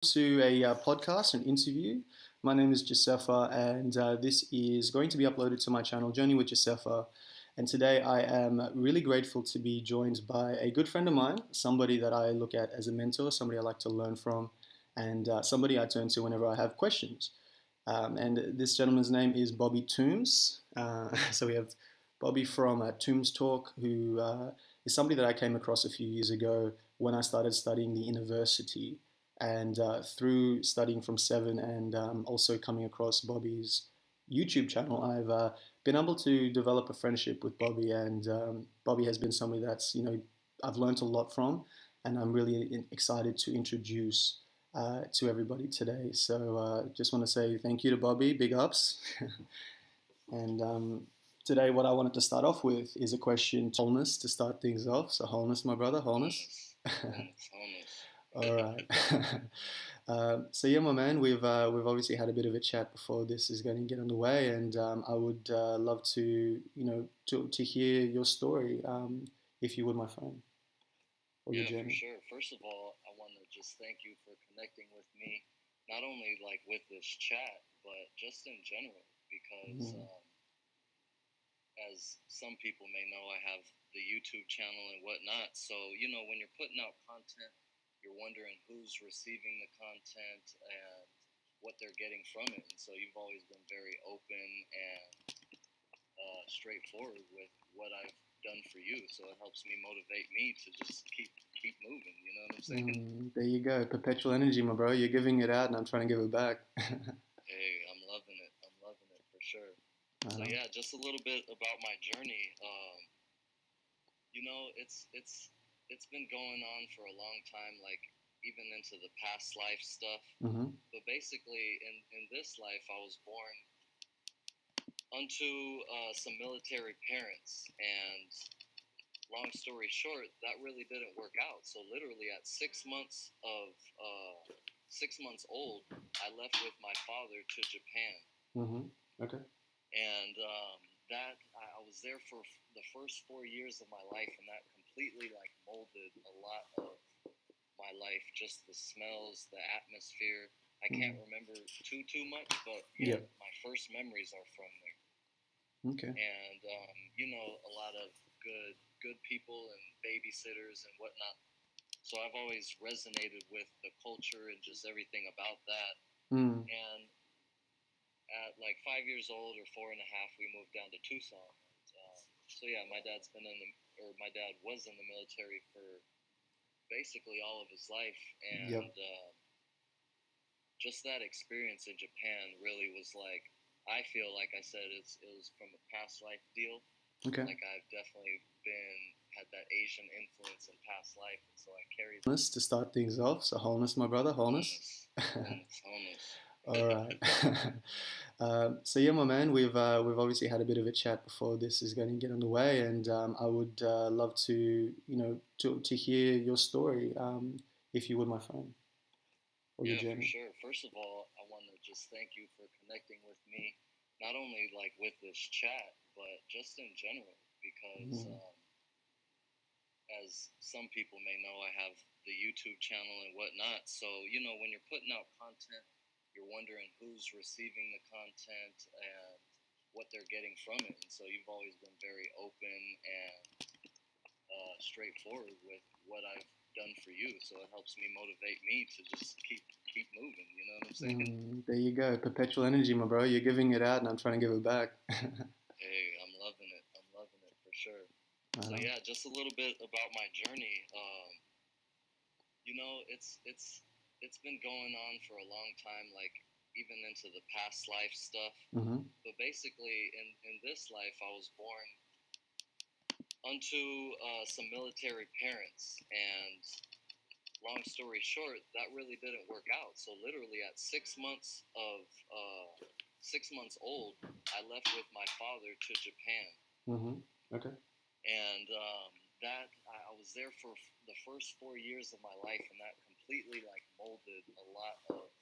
To a podcast, an interview. My name is Josefa, and this is going to be uploaded to my channel, Journey with Josefa. And today I am really grateful to be joined by a good friend of mine, somebody that I look at as a mentor, somebody I like to learn from, and somebody I turn to whenever I have questions. And this gentleman's name is Bobby Toombs. So we have Bobby from Toombs Talk, who is somebody that I came across a few years ago when I started studying the university. And through studying from Seven and also coming across Bobby's YouTube channel, I've been able to develop a friendship with Bobby. And Bobby has been somebody that's, I've learned a lot from. And I'm really excited to introduce to everybody today. So just want to say thank you to Bobby, big ups. And today, what I wanted to start off with is a question to wholeness to start things off. So, wholeness, my brother, wholeness. Wholeness. All right. So yeah, my man, we've obviously had a bit of a chat before this is going to get underway, and I would love to to hear your story, if you would, my friend, or your Yeah, for journey. sure. First of all, I want to just thank you for connecting with me, not only like with this chat, but just in general, because Mm. as some people may know, I have the YouTube channel and whatnot. So, when you're putting out content, you're wondering who's receiving the content and what they're getting from it. And so you've always been very open and straightforward with what I've done for you. So it helps me motivate me to just keep moving. You know what I'm saying? There you go, perpetual energy, my bro. You're giving it out, and I'm trying to give it back. Hey, I'm loving it. I'm loving it for sure. So Uh, yeah, just a little bit about my journey. It's been going on for a long time, like even into the past life stuff. mm-hmm. But basically, in this life, I was born unto some military parents, and long story short, that really didn't work out. So literally, at 6 months of 6 months old, I left with my father to Japan, Mm-hmm. Okay. and that I was there for the first 4 years of my life, and that completely like molded a lot of my life. Just the smells, the atmosphere. I can't Mm. remember too much, but yet Yep. my first memories are from there. Okay. And a lot of good people and babysitters and whatnot. So I've always resonated with the culture and just everything about that. Mm. And at like 5 years old or four and a half, we moved down to Tucson. So yeah, my dad was in the military for basically all of his life, and Yep. just that experience in Japan really was like, I feel like I said it was from a past life deal. Okay. Like I've definitely been had that Asian influence in past life, and so I carried Wholeness to start things off. So wholeness, my brother, wholeness. wholeness. All right. So yeah, my man, we've obviously had a bit of a chat before this is going to get underway, and I would love to to hear your story, if you would, my friend, or your Yeah, for journey. sure. First of all, I want to just thank you for connecting with me, not only like with this chat, but just in general, because Mm. as some people may know, I have the YouTube channel and whatnot. So, when you're putting out content, you're wondering who's receiving the content and what they're getting from it. And so you've always been very open and straightforward with what I've done for you. So it helps me motivate me to just keep moving. You know what I'm saying? There you go, perpetual energy, my bro. You're giving it out, and I'm trying to give it back. Hey, I'm loving it. I'm loving it for sure. So uh, yeah, just a little bit about my journey. It's been going on for a long time, like even into the past life stuff. mm-hmm. But basically, in this life, I was born unto some military parents, and long story short, that really didn't work out. So literally, at 6 months of 6 months old, I left with my father to Japan, Mm-hmm. Okay. and that I was there for the first 4 years of my life, and that completely like molded a lot of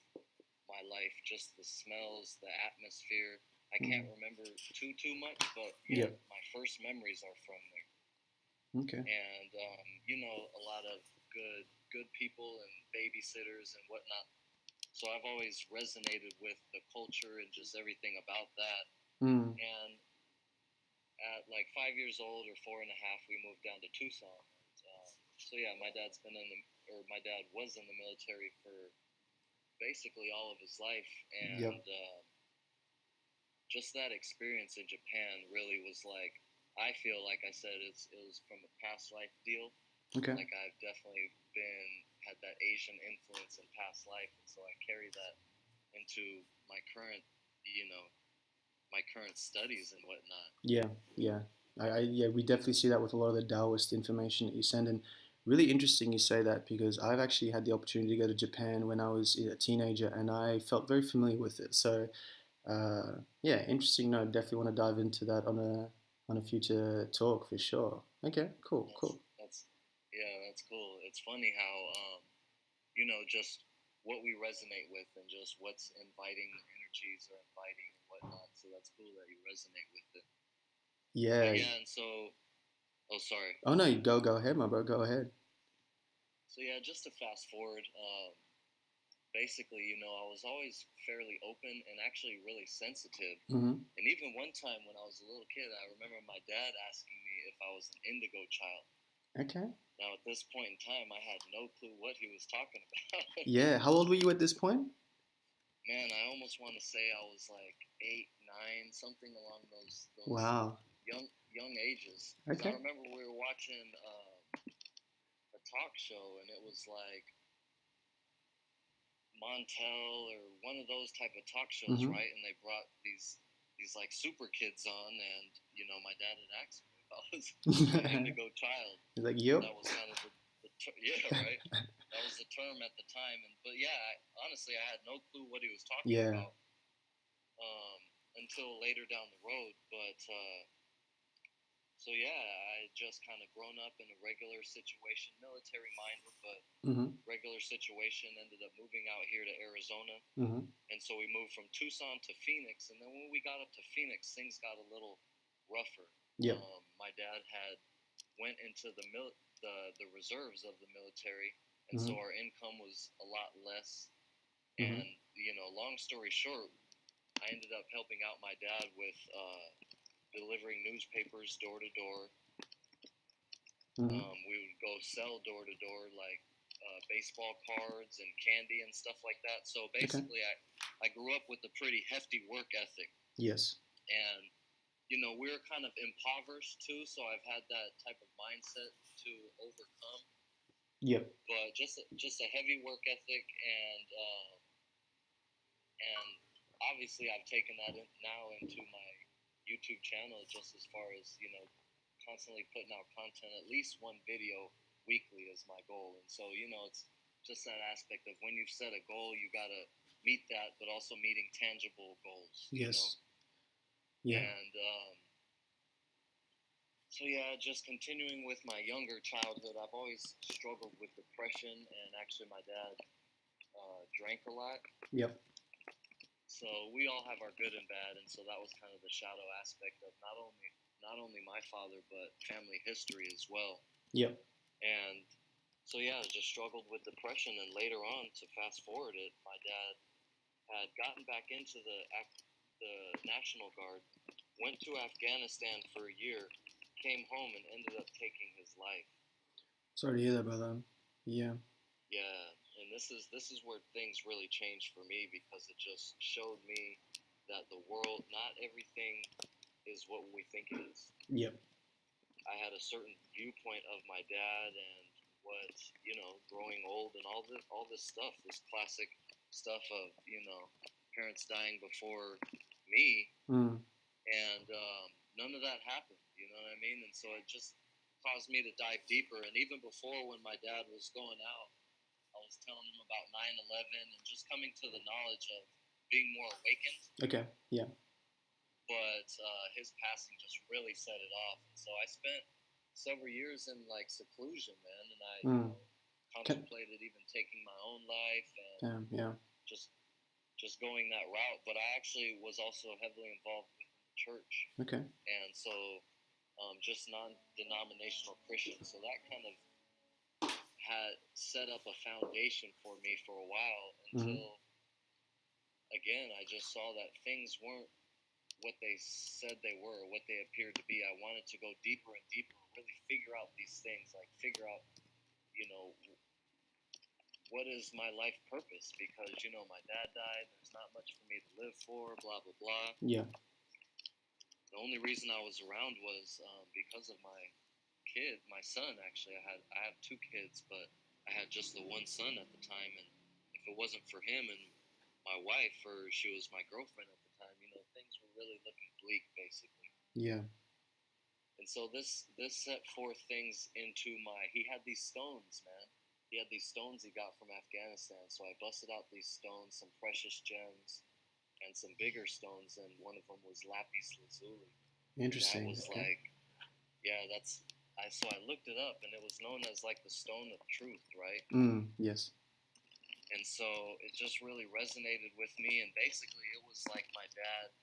my life. Just the smells, the atmosphere. I can't Mm. remember too much, but yet Yep. my first memories are from there. Okay. And a lot of good people and babysitters and whatnot. So I've always resonated with the culture and just everything about that. And at like 5 years old or 4.5, we moved down to Tucson. So yeah, my dad was in the military for basically all of his life, and just that experience in Japan really was like, I feel like I said it was from a past life deal. Okay. Like I've definitely had that Asian influence in past life, and so I carry that into my current, my current studies and whatnot. Yeah, we definitely see that with a lot of the Taoist information that you send, and really interesting you say that because I've actually had the opportunity to go to Japan when I was a teenager, and I felt very familiar with it. So, yeah, interesting. No, definitely want to dive into that on a future talk for sure. Okay, cool. That's cool. It's funny how just what we resonate with and just what's inviting energies or inviting and whatnot. So that's cool that you resonate with it. Yeah. Yeah, and so, oh, sorry. Oh no, go ahead, my bro. Go ahead. So yeah, just to fast forward, basically, I was always fairly open and actually really sensitive. And even one time when I was a little kid, I remember my dad asking me if I was an indigo child. Okay. Now, at this point in time, I had no clue what he was talking about. Yeah. How old were you at this point? Man, I almost want to say I was like 8, 9, something along those Wow. young ages. Okay. I remember we were watching a talk show, and it was like Montel or one of those type of talk shows, right? And they brought these like super kids on, and my dad had asked me if I was an indigo child. He's like, yep. That was kind of yeah, right. That was the term at the time, but yeah, honestly, I had no clue what he was talking about until later down the road. But so yeah, I had just kind of grown up in a regular situation, military minded, but regular situation. Ended up moving out here to Arizona, and so we moved from Tucson to Phoenix. And then when we got up to Phoenix, things got a little rougher. Yeah. My dad went into the reserves of the military, and so our income was a lot less. And long story short, I ended up helping out my dad with delivering newspapers door to door. We would go sell door to door, like baseball cards and candy and stuff like that. So basically, I grew up with a pretty hefty work ethic. Yes. And we were kind of impoverished too, so I've had that type of mindset to overcome. Yep. But just a heavy work ethic, and obviously I've taken that now into my YouTube channel, just as far as constantly putting out content. At least one video weekly is my goal, and so it's just that aspect of when you've set a goal, you gotta meet that, but also meeting tangible goals. Yes. Yeah. And so yeah, just continuing with my younger childhood, I've always struggled with depression, and actually my dad drank a lot. Yep. So we all have our good and bad, and so that was kind of the shadow aspect of not only my father, but family history as well. Yep. And so yeah, I just struggled with depression, and later on, to fast forward it, my dad had gotten back into the National Guard, went to Afghanistan for a year, came home, and ended up taking his life. Sorry to hear that, brother. Yeah. Yeah, and this is where things really changed for me, because it just showed me that the world, not everything is what we think it is. Yep. I had a certain viewpoint of my dad and what, growing old and all this stuff, this classic stuff of, parents dying before me, and none of that happened, you know what I mean? And so it just caused me to dive deeper. And even before, when my dad was going out, I was telling him about 9/11 and just coming to the knowledge of being more awakened. Okay, yeah. But his passing just really set it off. And so I spent several years in like seclusion, man, and I contemplated even taking my own life and just going that route. But I actually was also heavily involved with the church. Okay. And so just non-denominational Christian. So that kind of had set up a foundation for me for a while until again, I just saw that things weren't what they said they were, what they appeared to be. I wanted to go deeper and deeper, really figure out these things, like figure out, you know, what is my life purpose? Because, you know, my dad died, there's not much for me to live for, blah, blah, blah. Yeah. The only reason I was around was because of my kid, my son, actually. I have two kids, but I had just the one son at the time, and if it wasn't for him and my wife, or she was my girlfriend at the time, you know, things were really looking bleak, basically. Yeah. And so this set forth things into my. He had these stones, man. He had these stones he got from Afghanistan. So I busted out these stones, some precious gems, and some bigger stones, and one of them was lapis lazuli. Interesting. That was like, yeah, that's. So I looked it up, and it was known as like the stone of truth, right? Yes. And so it just really resonated with me, and basically it was like my dad.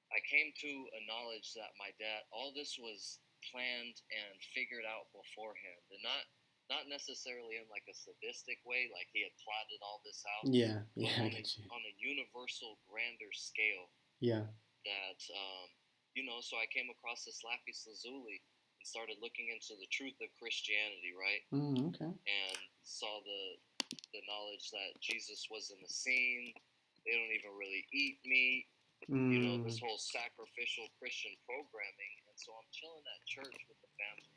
I came to a knowledge that my dad, all this was planned and figured out beforehand, and not necessarily in like a sadistic way, like he had plotted all this out. Yeah, I get you. On a universal, grander scale. Yeah. That you know, so I came across this lapis lazuli and started looking into the truth of Christianity, right? Okay. And saw the knowledge that Jesus was in the scene. They don't even really eat meat. You know, this whole sacrificial Christian programming. And so I'm chilling at church with the family,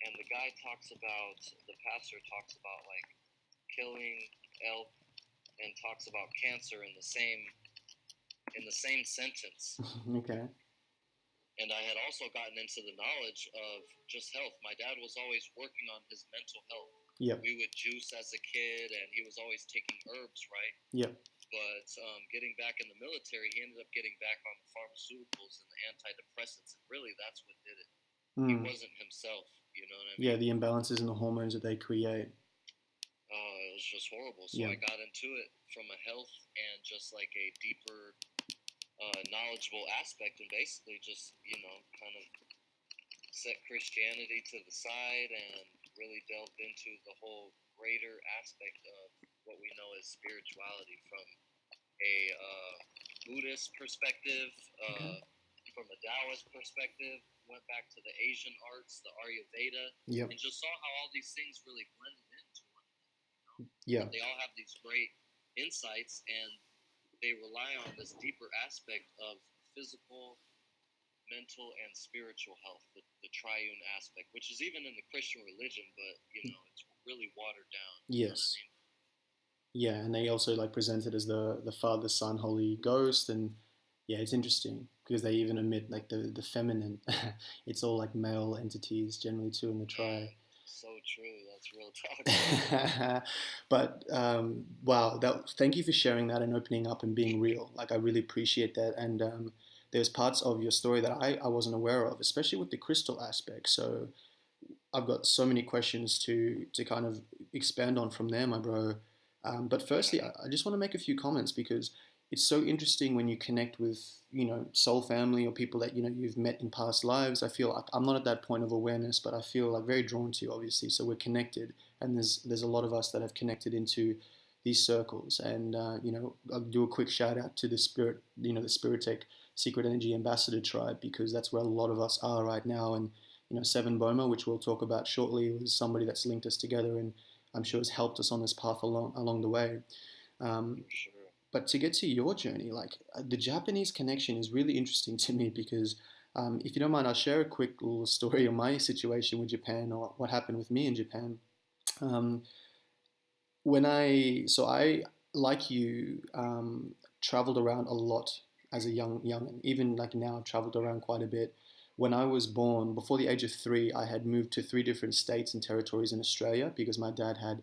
and the guy talks about, the pastor talks about like killing elk and talks about cancer in the same sentence. Okay. And I had also gotten into the knowledge of just health. My dad was always working on his mental health. Yep. We would juice as a kid, and he was always taking herbs, right? Yep. But getting back in the military, he ended up getting back on the pharmaceuticals and the antidepressants, and really that's what did it. He wasn't himself, you know what I mean? Yeah, the imbalances in the hormones that they create. Oh, it was just horrible. So I got into it from a health and just like a deeper, knowledgeable aspect, and basically just, you know, kind of set Christianity to the side and really delved into the whole greater aspect of what we know as spirituality from a Buddhist perspective, from a Taoist perspective, went back to the Asian arts, the Ayurveda, and just saw how all these things really blended into one another. You know? Yeah. They all have these great insights, and they rely on this deeper aspect of physical, mental, and spiritual health, the triune aspect, which is even in the Christian religion, but, you know, it's really watered down. Yes. You know what I mean? Yeah, and they also like present it as the Father, Son, Holy Ghost, and yeah, it's interesting because they even omit like the feminine. It's all like male entities generally too in the triad. So true. That's real talk. But wow, thank you for sharing that and opening up and being real. Like I really appreciate that. And there's parts of your story that I wasn't aware of, especially with the crystal aspect. So I've got so many questions to kind of expand on from there, my bro. But firstly, I just want to make a few comments because it's so interesting when you connect with, you know, soul family or people that, you know, you've met in past lives. I feel like I'm not at that point of awareness, but I feel like very drawn to you, obviously. So we're connected, and there's a lot of us that have connected into these circles. And you know, I'll do a quick shout out to the the Spiritech Secret Energy Ambassador tribe, because that's where a lot of us are right now. And you know, Seven Boma, which we'll talk about shortly, was somebody that's linked us together, and I'm sure has helped us on this path along the way. Sure. But to get to your journey, like the Japanese connection is really interesting to me because, if you don't mind, I'll share a quick little story of my situation with Japan or what happened with me in Japan. Um, I like you traveled around a lot as a young, even like now I've traveled around quite a bit. When I was born, before the age of 3, I had moved to 3 different states and territories in Australia because my dad had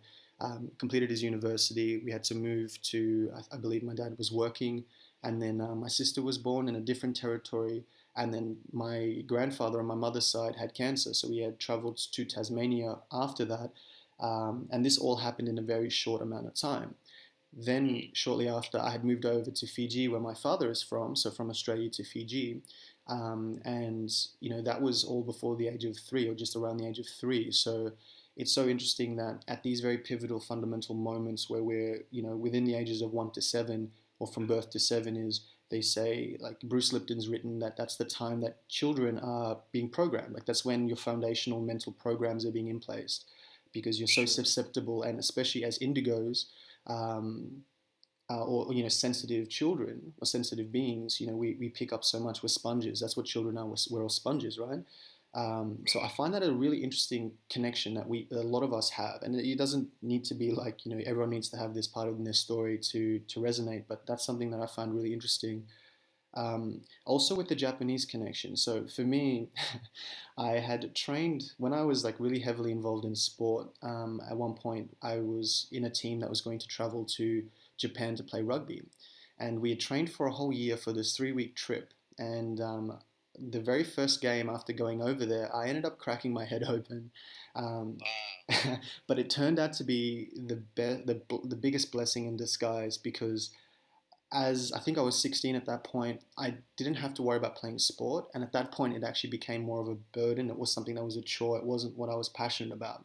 completed his university. We had to move to, I believe my dad was working, and then my sister was born in a different territory, and then my grandfather on my mother's side had cancer, so we had traveled to Tasmania after that, and this all happened in a very short amount of time. Then, shortly after, I had moved over to Fiji, where my father is from, so from Australia to Fiji. And, you know, that was all before the age of 3 or just around the age of 3. So it's so interesting that at these very pivotal, fundamental moments where we're, you know, within the ages of 1 to 7, or from birth to seven is they say, like Bruce Lipton's written, that that's the time that children are being programmed. Like that's when your foundational mental programs are being in place, because you're so Sure. susceptible, and especially as indigos, um, or sensitive children or sensitive beings, we pick up so much. We're sponges. That's what children are. We're all sponges, right? So I Right. find that a really interesting connection that a lot of us have, and it doesn't need to be like everyone needs to have this part of their story to resonate. But that's something that I find really interesting. Also with the Japanese connection. So for me, I had trained when I was like really heavily involved in sport. At one point, I was in a team that was going to travel to Japan to play rugby, and we had trained for a whole year for this 3 week trip. And the very first game after going over there, I ended up cracking my head open. Um, Wow. but it turned out to be the biggest blessing in disguise, because as I think I was 16 at that point, I didn't have to worry about playing sport. And at that point, it actually became more of a burden. It was something that was a chore. It wasn't what I was passionate about.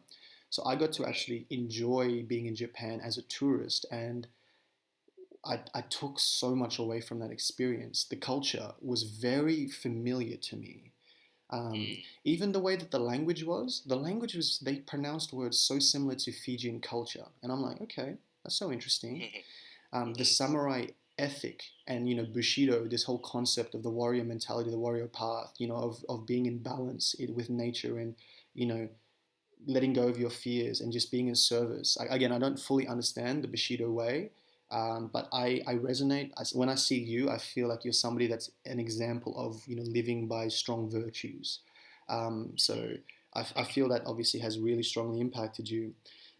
So I got to Right. actually enjoy being in Japan as a tourist. And I took so much away from that experience. The culture was very familiar to me. Um, Mm. Even the way that the language was, they pronounced words so similar to Fijian culture. And I'm like, okay, that's so interesting. It The is. samurai ethic, and Bushido, this whole concept of the warrior mentality, the warrior path, of being in balance with nature, and you know letting go of your fears and just being in service. Again, I don't fully understand the Bushido way, but I resonate. When I see you, I feel like you're somebody that's an example of living by strong virtues. So Mm. I Thank feel that obviously has really strongly impacted you.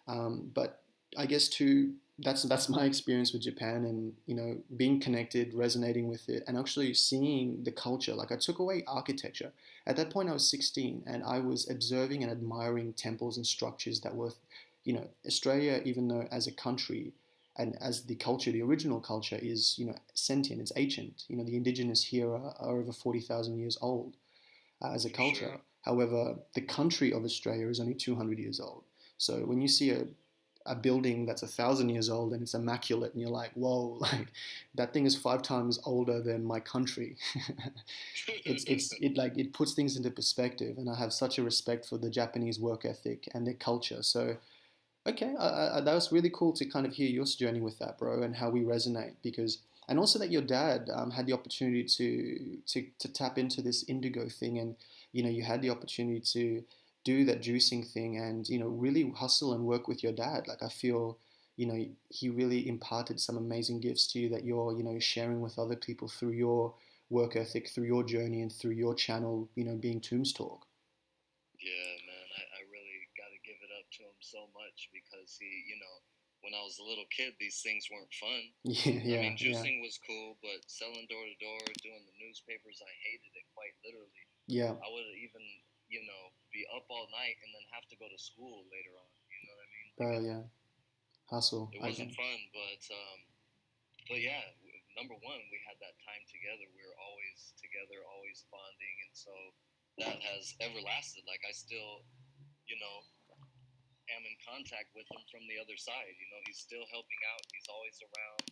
But I guess too, that's my experience with Japan, and being connected, resonating with it, and actually seeing the culture. Like I took away architecture. At that point, I was 16, and I was observing and admiring temples and structures that were, Australia, even though as a country and as the culture, the original culture is, sentient, it's ancient. The indigenous here are over 40,000 years old as a you. For culture. sure. However, the country of Australia is only 200 years old. So when you see a building that's 1,000 years old and it's immaculate, and you're like, whoa, like that thing is 5 times older than my country. It puts things into perspective, and I have such a respect for the Japanese work ethic and their culture. So okay, that was really cool to kind of hear your journey with that, bro, and how we resonate. Because and also that your dad had the opportunity to tap into this indigo thing, and you had the opportunity to do that juicing thing, and really hustle and work with your dad. Like I feel, he really imparted some amazing gifts to you that you're sharing with other people through your work ethic, through your journey, and through your channel, being Toombs Talk. Yeah, man, I really got to give it up to him so much because when I was a little kid, these things weren't fun. Yeah, I yeah, mean, yeah, juicing was cool, but selling door to door, doing the newspapers, I hated it quite literally. yeah, I would even, be up all night and then have to go to school later on. You know what I mean? Like bro, yeah, hustle. it I wasn't can. fun, but yeah, number one, we had that time together. We were always together, always bonding, and so that has everlasted. Like I still, you know, am in contact with him from the other side. He's still helping out. He's always around.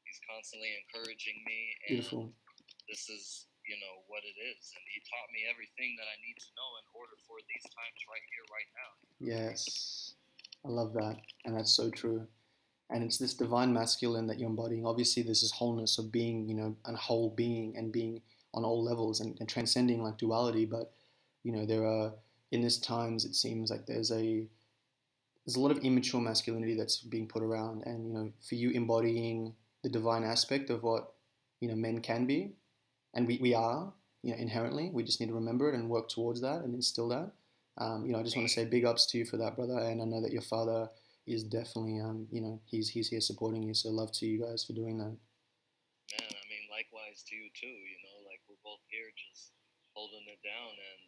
He's constantly encouraging me, and Beautiful. this is, what it is. And he taught me everything that I need to know in order for these times right here, right now. Yes. I love that. And that's so true. And it's this divine masculine that you're embodying. Obviously, there's this wholeness of being, a whole being, and being on all levels, and transcending like duality. But, there are, in this times, it seems like there's a lot of immature masculinity that's being put around. And, for you embodying the divine aspect of what, men can be, and we are, inherently. We just need to remember it and work towards that and instill that. I just want to Right. say big ups to you for that, brother. And I know that your father is definitely, he's here supporting you. So love to you guys for doing that. Man, I mean, likewise to you too. Like we're both here just holding it down, and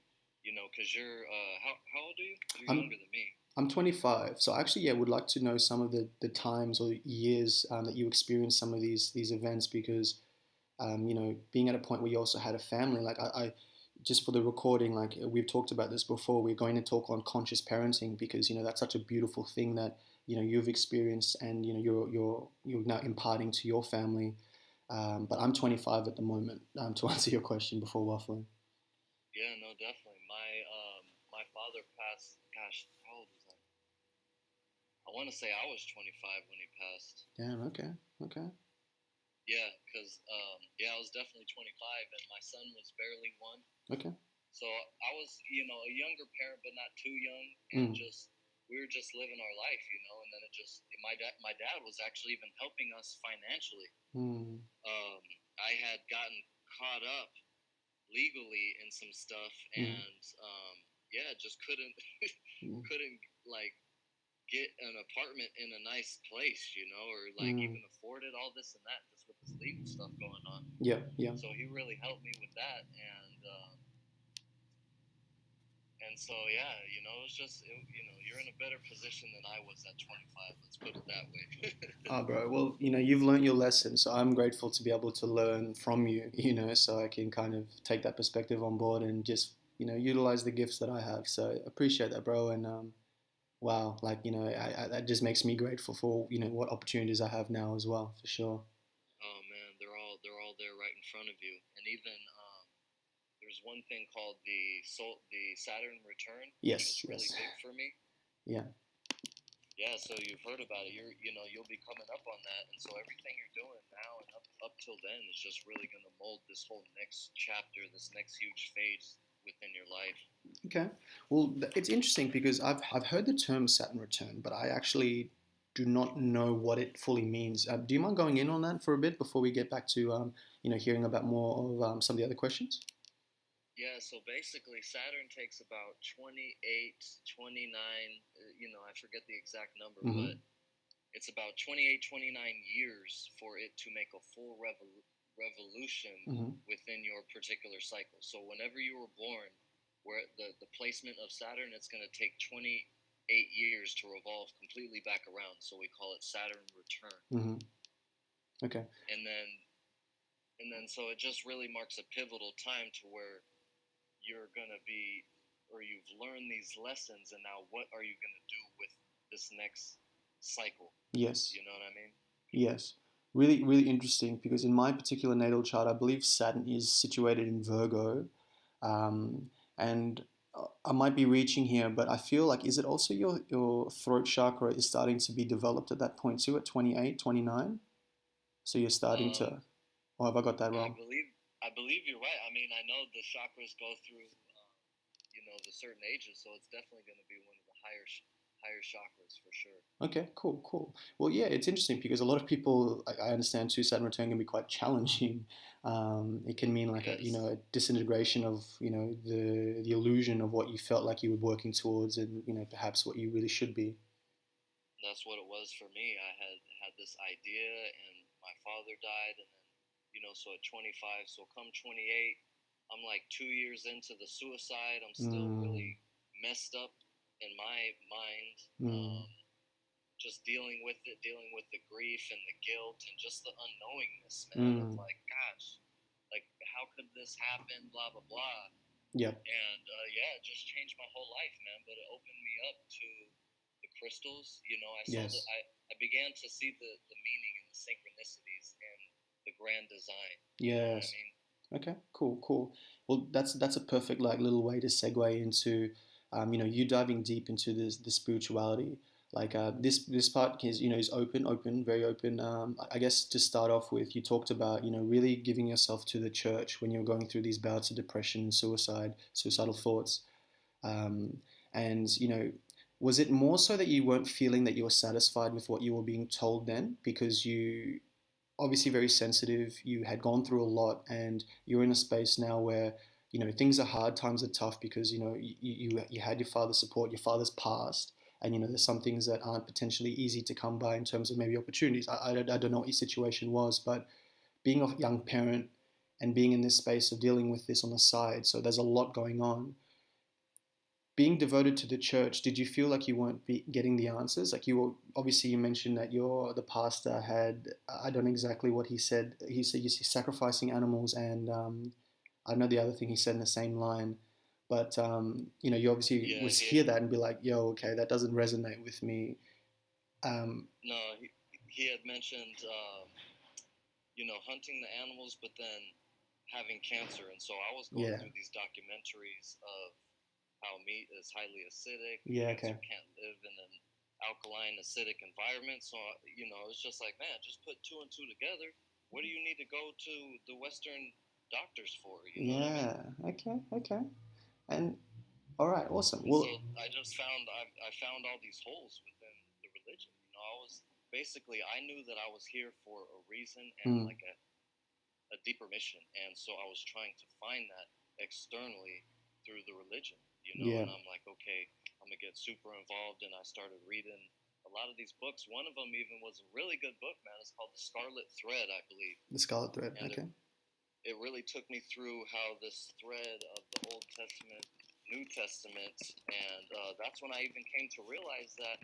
because you're how old are you? You're I'm younger than me. I'm 25, so actually, yeah, would like to know some of the times or years that you experienced some of these events, because being at a point where you also had a family. Like I just for the recording, like we've talked about this before, we're going to talk on conscious parenting, because that's such a beautiful thing that you've experienced, and you're now imparting to your family. But I'm 25 at the moment. To answer your question before waffling. Yeah, no, definitely. My father passed. Gosh, how old was I? I want to say I was 25 when he passed. Damn. Okay. Okay. Yeah, because yeah, I was definitely 25, and my son was barely one. Okay. So I was, a younger parent, but not too young, and Mm. just we were just living our life, and then it just my dad was actually even helping us financially. Mm. I had gotten caught up legally in some stuff, Mm. and yeah, just couldn't Mm. couldn't like get an apartment in a nice place, or like Mm. even afford it, all this and that, just with this legal stuff going on. Yeah. Yeah. So he really helped me with that, and so yeah, it was just you're in a better position than I was at 25. Let's put it that way. Ah, bro. Well, you've learned your lesson, so I'm grateful to be able to learn from you. So I can kind of take that perspective on board and just utilize the gifts that I have. So appreciate that, bro. And wow, like that just makes me grateful for what opportunities I have now as well, for sure. Oh man, they're all there right in front of you, and even there's one thing called the Saturn return, which Yes. was really Yes. big for me. Yeah. Yeah, so you've heard about it. You'll be coming up on that, and so everything you're doing now and up till then is just really going to mold this whole next chapter, this next huge phase within your life. Okay. Well, it's interesting because I've heard the term Saturn return, but I actually do not know what it fully means. Do you mind going in on that for a bit before we get back to hearing about more of some of the other questions? Yeah, so basically, Saturn takes about 28, 29, I forget the exact number, Mm-hmm. but it's about 28, 29 years for it to make a full revolution Mm-hmm. within your particular cycle. So whenever you were born, where the placement of Saturn, it's going to take 28 years to revolve completely back around. So we call it Saturn return. Mm-hmm. Okay. And then so it just really marks a pivotal time to where you're going to be, or you've learned these lessons, and now what are you going to do with this next cycle? Yes. You know what I mean? Yes. Really, really interesting because in my particular natal chart, I believe Saturn is situated in Virgo. Um, and I might be reaching here, but I feel like, is it also your throat chakra is starting to be developed at that point too, at 28, 29? So you're starting Um, to, or have I got that I wrong? believe I believe you're right. I mean, I know the chakras go through, the certain ages, so it's definitely going to be one of the higher chakras for sure. Okay, cool, cool. Well, yeah, it's interesting because a lot of people, I understand too, Saturn return can be quite challenging. It can mean like Yes, a disintegration of, the illusion of what you felt like you were working towards and, perhaps what you really should be. that's what it was for me. I had this idea, and my father died, and then so at 25, so come 28, I'm like 2 years into the suicide. I'm still Mm, really messed up in my mind. mm, Just dealing with it, dealing with the grief and the guilt and just the unknowingness, man, of mm. like, gosh, like how could this happen? Blah blah blah. Yep. And yeah, it just changed my whole life, man. But it opened me up to the crystals. I saw that Yes. I began to see the meaning and the synchronicities and the grand design. You know what I Yes. mean? Okay. Cool. Cool. Well, that's a perfect like little way to segue into, you diving deep into the spirituality. Like this part is is open, very open. I guess to start off with, you talked about really giving yourself to the church when you're going through these bouts of depression and suicidal thoughts. Um, and was it more so that you weren't feeling that you were satisfied with what you were being told then, because you obviously very sensitive. You had gone through a lot, and you're in a space now where things are hard, times are tough because you had your father's support, your father's passed, and there's some things that aren't potentially easy to come by in terms of maybe opportunities. I don't know what your situation was, but being a young parent and being in this space of dealing with this on the side, so there's a lot going on. Being devoted to the church, did you feel like you weren't getting the answers? Like you were, obviously you mentioned that the pastor had, I don't know exactly what he said. He said you're sacrificing animals, and I know the other thing he said in the same line. But you obviously Yeah, was hear that and be like, yo, okay, that doesn't resonate with me. Um, no, he had mentioned, hunting the animals, but then having cancer. And so I was going Yeah. through these documentaries of how meat is highly acidic. Yeah. Cancer Okay. can't live in an alkaline, acidic environment. So, it's just like, man, just put two and two together. What do you need to go to the Western doctors for? You know what I mean? Yeah. Okay. Okay. And all right. Awesome. And so Well. I found all these holes within the religion. I was basically, I knew that I was here for a reason and Mm, like a deeper mission. And so I was trying to find that externally through the religion, yeah. and I'm like, okay, I'm going to get super involved. And I started reading a lot of these books. One of them even was a really good book, man. It's called The Scarlet Thread, I believe. The Scarlet Thread. And Okay. it really took me through how this thread of the Old Testament, New Testament, and that's when I even came to realize that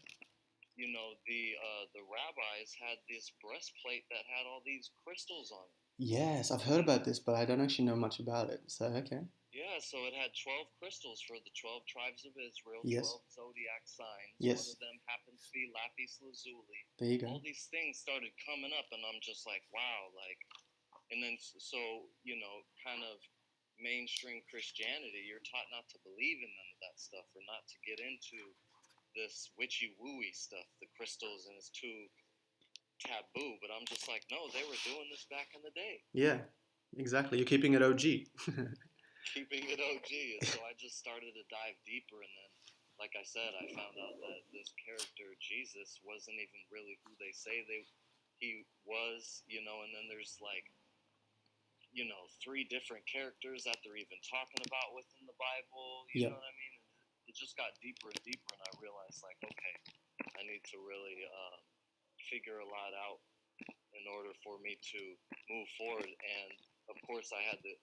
the rabbis had this breastplate that had all these crystals on it. Yes, I've heard about this, but I don't actually know much about it. So okay. Yeah, so it had 12 crystals for the 12 tribes of Israel, Yes. 12 zodiac signs. One Yes. of them happens to be lapis lazuli. There you go. All these things started coming up, and I'm just like, wow, like, and then so kind of mainstream Christianity, you're taught not to believe in none of that stuff, or not to get into this witchy wooey stuff, the crystals, and it's too taboo. But I'm just like, no, they were doing this back in the day. Yeah, exactly. You're keeping it OG. Keeping it OG. And so I just started to dive deeper, and then, like I said, I found out that this character Jesus wasn't even really who they say he was, and then there's like, three different characters that they're even talking about within the Bible. You know what I mean? And it just got deeper and deeper, and I realized, like, okay, I need to really figure a lot out in order for me to move forward. And of course, I had the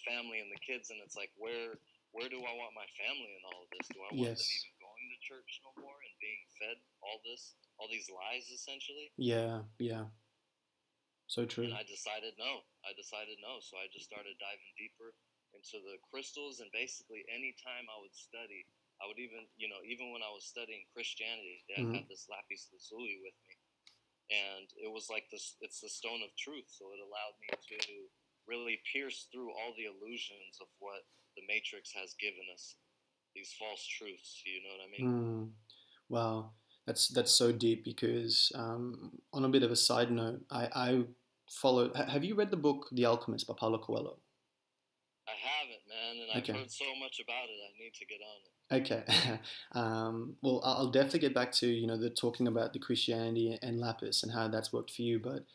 family and the kids, and it's like, where do I want my family in all of this? Do I want them even going to church no more and being fed all these lies, essentially? Yeah, yeah. So true. And I decided no. So I just started diving deeper into the crystals, and basically any time I would study, I would even when I was studying Christianity, I had this lapis lazuli with me, and it was like this. It's the stone of truth, so it allowed me to really pierce through all the illusions of what the Matrix has given us, these false truths. You know what I mean? Wow, that's so deep because on a bit of a side note, I follow. Have you read the book The Alchemist by Paulo Coelho? I haven't, man, and I've heard so much about it. I need to get on it. Okay. Well, I'll definitely get back to the talking about the Christianity and lapis and how that's worked for you. But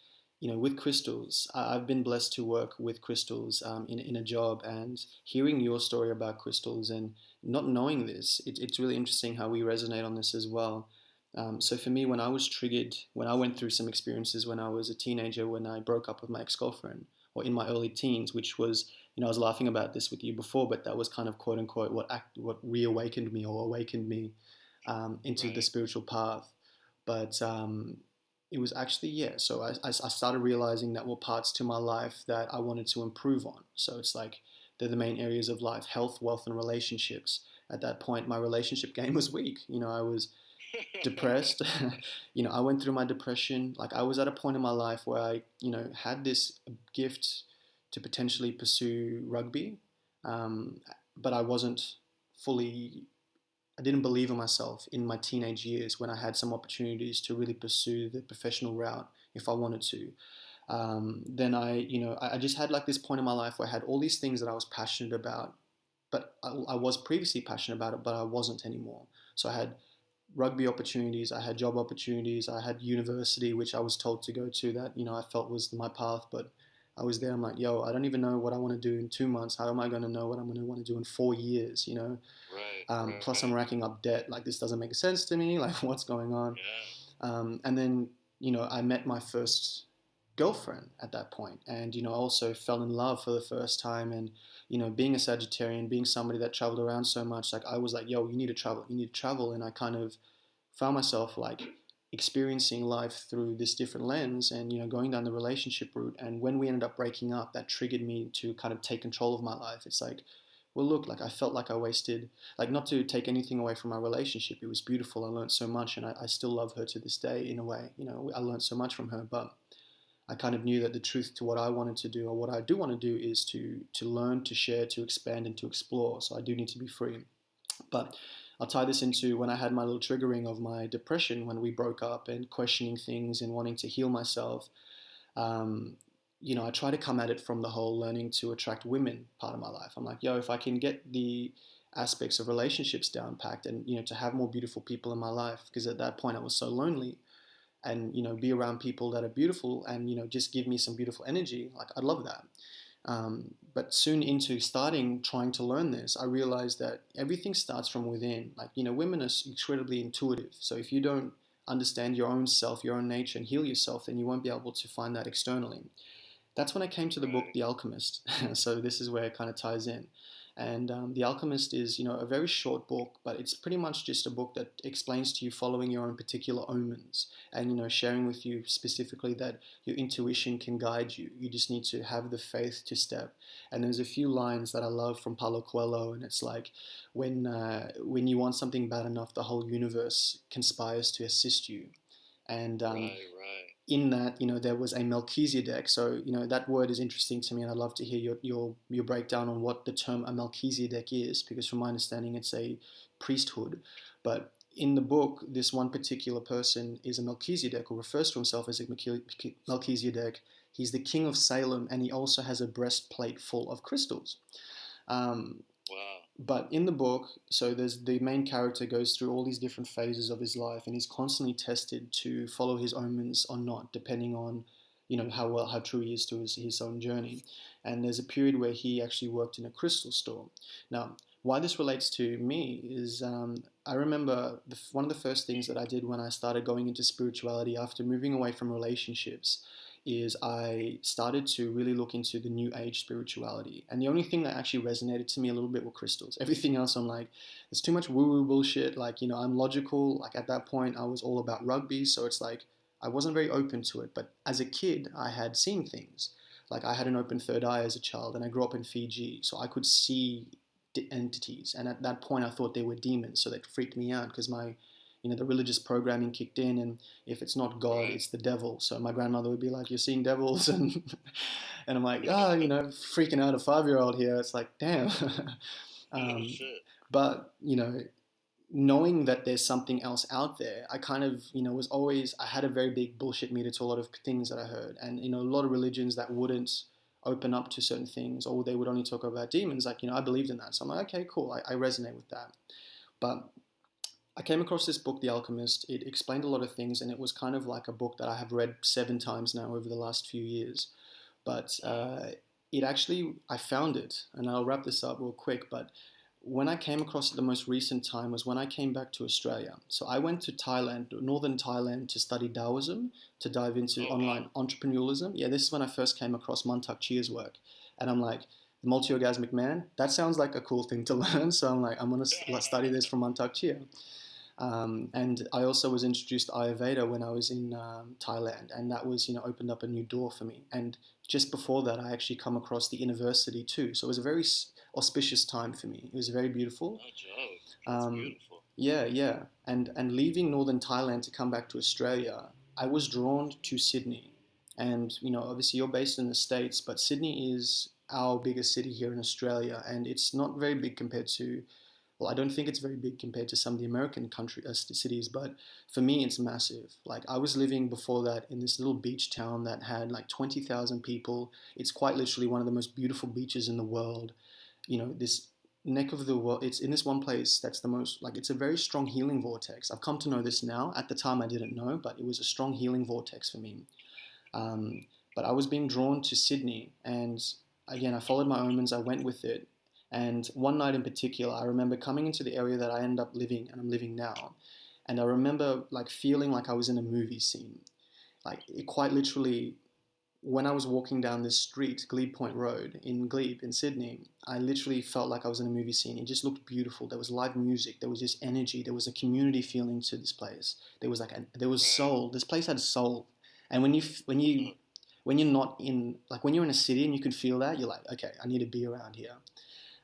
with crystals, I've been blessed to work with crystals in a job, and hearing your story about crystals and not knowing this, it's really interesting how we resonate on this as well. So for me, when I was triggered, when I went through some experiences when I was a teenager, when I broke up with my ex-girlfriend, or in my early teens, which was, I was laughing about this with you before, but that was kind of quote unquote what reawakened me or awakened me into the spiritual path. But it was actually, yeah. So I started realizing that were parts to my life that I wanted to improve on. So it's like they're the main areas of life: health, wealth, and relationships. At that point, my relationship game was weak. I was depressed. I went through my depression. Like I was at a point in my life where I, had this gift to potentially pursue rugby, but I wasn't fully. I didn't believe in myself in my teenage years when I had some opportunities to really pursue the professional route if I wanted to. Then I just had like this point in my life where I had all these things that I was passionate about, but I was previously passionate about it, but I wasn't anymore. So I had rugby opportunities, I had job opportunities, I had university, which I was told to go to that, I felt was my path, but I was there, I'm like, yo, I don't even know what I want to do in 2 months. How am I going to know what I'm going to want to do in 4 years, Right. Plus I'm racking up debt. Like this doesn't make sense to me. Like what's going on? Yeah. And then, I met my first girlfriend at that point, and I also fell in love for the first time. And being a Sagittarian, being somebody that traveled around so much, like I was like, yo, you need to travel. And I kind of found myself like experiencing life through this different lens, and going down the relationship route. And when we ended up breaking up, that triggered me to kind of take control of my life. It's like, well, look, like I felt like I wasted, like, not to take anything away from our relationship, it was beautiful, I learned so much, and I still love her to this day in a way. I learned so much from her, but I kind of knew that the truth to what I wanted to do, or what I do want to do, is to learn, to share, to expand, and to explore. So I do need to be free. But I'll tie this into when I had my little triggering of my depression when we broke up, and questioning things and wanting to heal myself. Um, I try to come at it from the whole learning to attract women part of my life. I'm like, yo, if I can get the aspects of relationships down packed, and to have more beautiful people in my life, because at that point I was so lonely, and be around people that are beautiful, and just give me some beautiful energy, like I'd love that. But soon into starting trying to learn this, I realized that everything starts from within. Like, women are incredibly intuitive. So if you don't understand your own self, your own nature, and heal yourself, then you won't be able to find that externally. That's when I came to the book Right. The Alchemist. So this is where it kind of ties in. And The Alchemist is, a very short book, but it's pretty much just a book that explains to you following your own particular omens, and sharing with you specifically that your intuition can guide you. You just need to have the faith to step. And there's a few lines that I love from Paulo Coelho, and it's like, when you want something bad enough, the whole universe conspires to assist you. And Right. Right. In that, there was a Melchizedek. So, that word is interesting to me, and I'd love to hear your breakdown on what the term a Melchizedek is, because from my understanding, it's a priesthood. But in the book, this one particular person is a Melchizedek, or refers to himself as a Melchizedek. He's the king of Salem, and he also has a breastplate full of crystals. Um, Wow. but in the book, so there's the main character goes through all these different phases of his life, and he's constantly tested to follow his omens or not, depending on how true he is to his own journey. And there's a period where he actually worked in a crystal store. Now, why this relates to me is, I remember one of the first things that I did when I started going into spirituality after moving away from relationships is I started to really look into the new age spirituality. And the only thing that actually resonated to me a little bit were crystals. Everything else, I'm like, it's too much woo woo bullshit. Like, I'm logical. Like, at that point, I was all about rugby. So it's like, I wasn't very open to it. But as a kid, I had seen things. Like, I had an open third eye as a child, and I grew up in Fiji. So I could see entities. And at that point, I thought they were demons. So that freaked me out, because the religious programming kicked in, and if it's not God, Right. it's the devil. So my grandmother would be like, "You're seeing devils," and I'm like, freaking out a 5-year old here. It's like, damn. Oh um, shit. but knowing that there's something else out there, I kind of was always, I had a very big bullshit meter to a lot of things that I heard, and a lot of religions that wouldn't open up to certain things, or they would only talk about demons. Like, I believed in that, so I'm like, okay, cool, I resonate with that. But I came across this book, The Alchemist. It explained a lot of things, and it was kind of like a book that I have read 7 times now over the last few years. But Wow. it actually, I found it, and I'll wrap this up real quick. But when I came across it the most recent time was when I came back to Australia. So I went to Thailand, northern Thailand, to study Taoism, to dive into Oh wow. online entrepreneurialism. Yeah, this is when I first came across Mantak Chia's work. And I'm like, the multi-orgasmic man, that sounds like a cool thing to learn. So I'm like, I'm going to study this from Mantak Chia. And I also was introduced to Ayurveda when I was in Thailand, and that was, opened up a new door for me. And just before that, I actually come across the university too. So it was a very auspicious time for me. It was very beautiful. No joke. That's Um, beautiful. yeah, yeah. And leaving northern Thailand to come back to Australia, I was drawn to Sydney. And, obviously you're based in the States, but Sydney is our biggest city here in Australia, and it's not very big compared to, well, I don't think it's very big compared to some of the American cities, but for me, it's massive. Like, I was living before that in this little beach town that had like 20,000 people. It's quite literally one of the most beautiful beaches in the world. This neck of the world, it's in this one place that's the most, like, it's a very strong healing vortex. I've come to know this now. At the time, I didn't know, but it was a strong healing vortex for me. Um, but I was being drawn to Sydney, and again, I followed my omens. I went with it, and one night in particular, I remember coming into the area that I ended up living, and I'm living now, and I remember like feeling like I was in a movie scene. Like, it quite literally, when I was walking down this street, Glebe Point Road in Glebe in Sydney, I literally felt like I was in a movie scene. It just looked beautiful. There was live music. There was just energy. There was a community feeling to this place. There was Right. soul. This place had soul. And when you're not in, like, when you're in a city and you can feel that, you're like, okay, I need to be around here.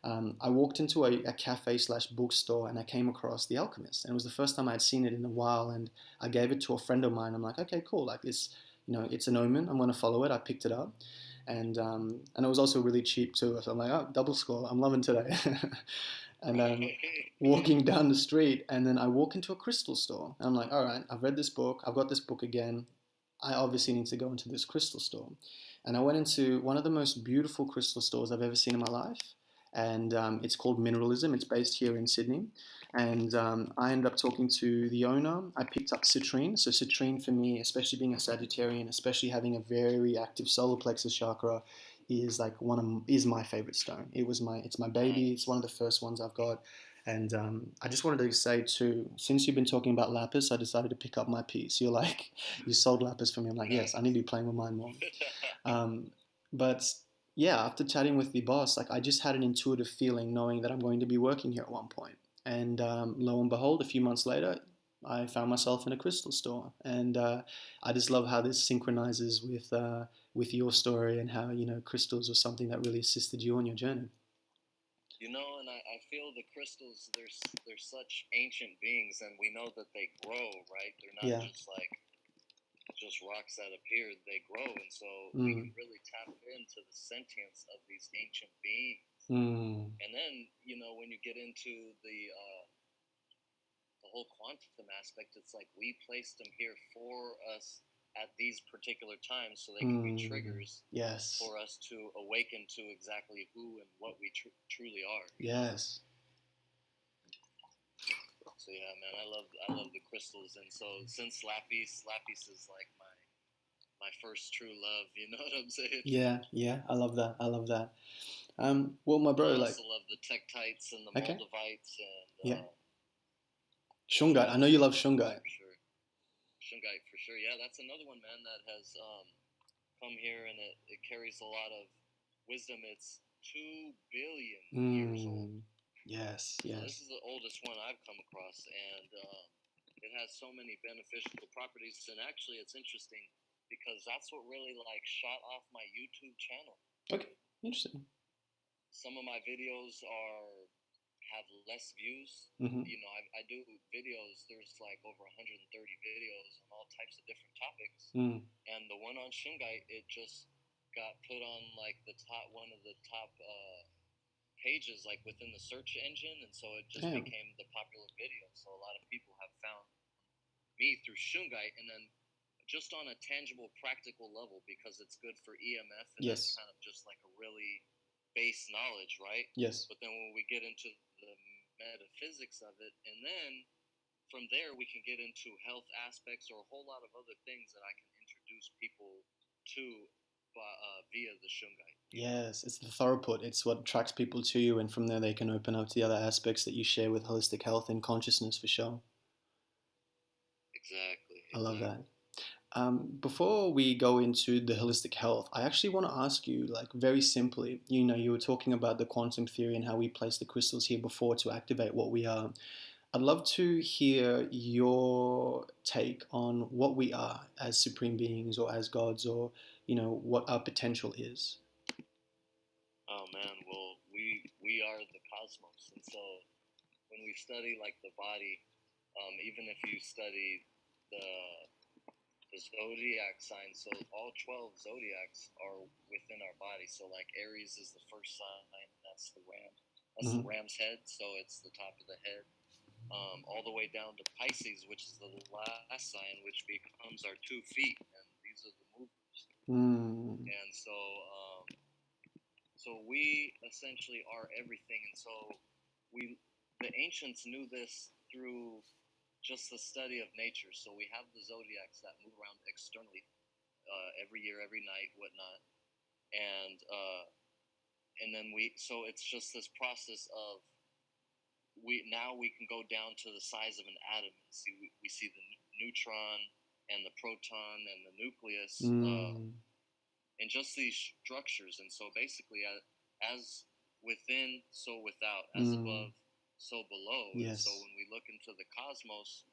I walked into a cafe slash bookstore, and I came across The Alchemist, and it was the first time I had seen it in a while, and I gave it to a friend of mine. I'm like, okay, cool, like this, it's an omen. I'm going to follow it. I picked it up, and it was also really cheap too. So I'm like, oh, double score. I'm loving today. And I'm walking down the street, and then I walk into a crystal store. And I'm like, all right, I've read this book. I've got this book again. I obviously need to go into this crystal store. And I went into one of the most beautiful crystal stores I've ever seen in my life. And it's called Mineralism. It's based here in Sydney. And I ended up talking to the owner. I picked up citrine. So citrine for me, especially being a Sagittarian, especially having a very active solar plexus chakra, is like is my favorite stone. It's my baby. It's one of the first ones I've got. And I just wanted to say too, since you've been talking about lapis, I decided to pick up my piece. You're like, you sold lapis for me. I'm like, yes, I need to be playing with mine more. But yeah, after chatting with the boss, like I just had an intuitive feeling knowing that I'm going to be working here at one point. And lo and behold, a few months later, I found myself in a crystal store. And I just love how this synchronizes with your story and how, crystals were something that really assisted you on your journey. And I feel the crystals, they're such ancient beings, and we know that they grow, right? They're not just rocks that appeared, they grow, and so we can really tap into the sentience of these ancient beings. And then, when you get into the whole quantum aspect, it's like we placed them here for us at these particular times so they can be triggers for us to awaken to exactly who and what we truly are. Yes. So yeah, man, I love the crystals, and so since lapis is like my first true love, you know what I'm saying? Yeah, I love that. Well, my bro, I also love the tektites and the moldavites and shungite. I know you love shungite. For sure. Shungite for sure. Yeah, that's another one, man, that has come here, and it carries a lot of wisdom. It's 2 billion years old. Yes. So this is the oldest one I've come across, and it has so many beneficial properties. And actually, it's interesting because that's what really shot off my YouTube channel. Okay, interesting. Some of my videos have less views. I do videos. There's over 130 videos on all types of different topics, and the one on shungite, it just got put on one of the top pages within the search engine, and so it just became the popular video. So a lot of people have found me through shungite, and then just on a tangible, practical level, because it's good for EMF, and that's kind of just a really base knowledge, right? Yes. But then when we get into the metaphysics of it, and then from there we can get into health aspects or a whole lot of other things that I can introduce people to via the shungite. Yes, it's the throughput. It's what attracts people to you, and from there they can open up to the other aspects that you share with holistic health and consciousness, for sure. Exactly. I love that. Before we go into the holistic health, I actually want to ask you, very simply, you were talking about the quantum theory and how we place the crystals here before to activate what we are. I'd love to hear your take on what we are as supreme beings or as gods, or, what our potential is. Oh man, well, we are the cosmos, and so when we study the body, even if you study the zodiac signs, so all 12 zodiacs are within our body. So Aries is the first sign, that's the ram, that's the ram's head, so it's the top of the head, all the way down to Pisces, which is the last sign, which becomes our 2 feet, and these are the movers. And so we essentially are everything, and so the ancients knew this through just the study of nature. So we have the zodiacs that move around externally every year, every night, whatnot, and then so it's just this process of we can go down to the size of an atom and we see the neutron and the proton and the nucleus and just these structures. And so basically, as within, so without, as above, so below. Yes. And so when we look into the cosmos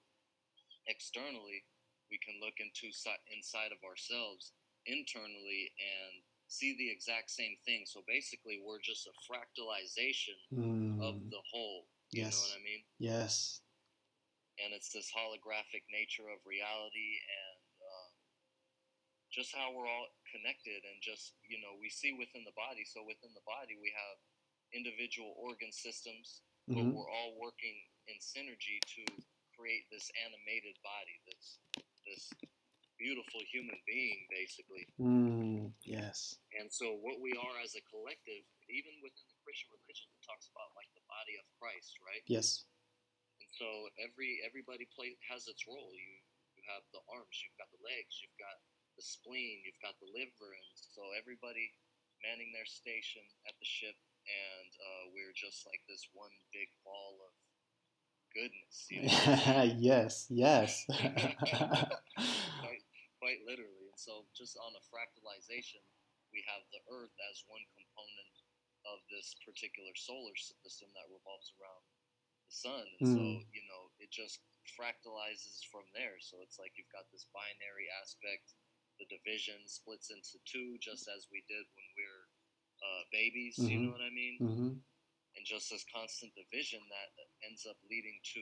externally, we can look inside of ourselves internally and see the exact same thing. So basically, we're just a fractalization of the whole. You know what I mean? Yes. And it's this holographic nature of reality, and just how we're all connected, and just, we see within the body. So within the body, we have individual organ systems, but we're all working in synergy to create this animated body, this beautiful human being, basically. Yes. And so what we are as a collective, even within the Christian religion, it talks about like the body of Christ, right? Yes. And so everybody has its role. You have the arms, you've got the legs, you've got the spleen, you've got the liver, and so everybody manning their station at the ship, and we're just like this one big ball of goodness. Yes, yes. quite literally. And so just on a fractalization, we have the Earth as one component of this particular solar system that revolves around the sun. And so, it just fractalizes from there. So it's like you've got this binary aspect. The division splits into two, just as we did when we were babies. You know what I mean? And just this constant division that ends up leading to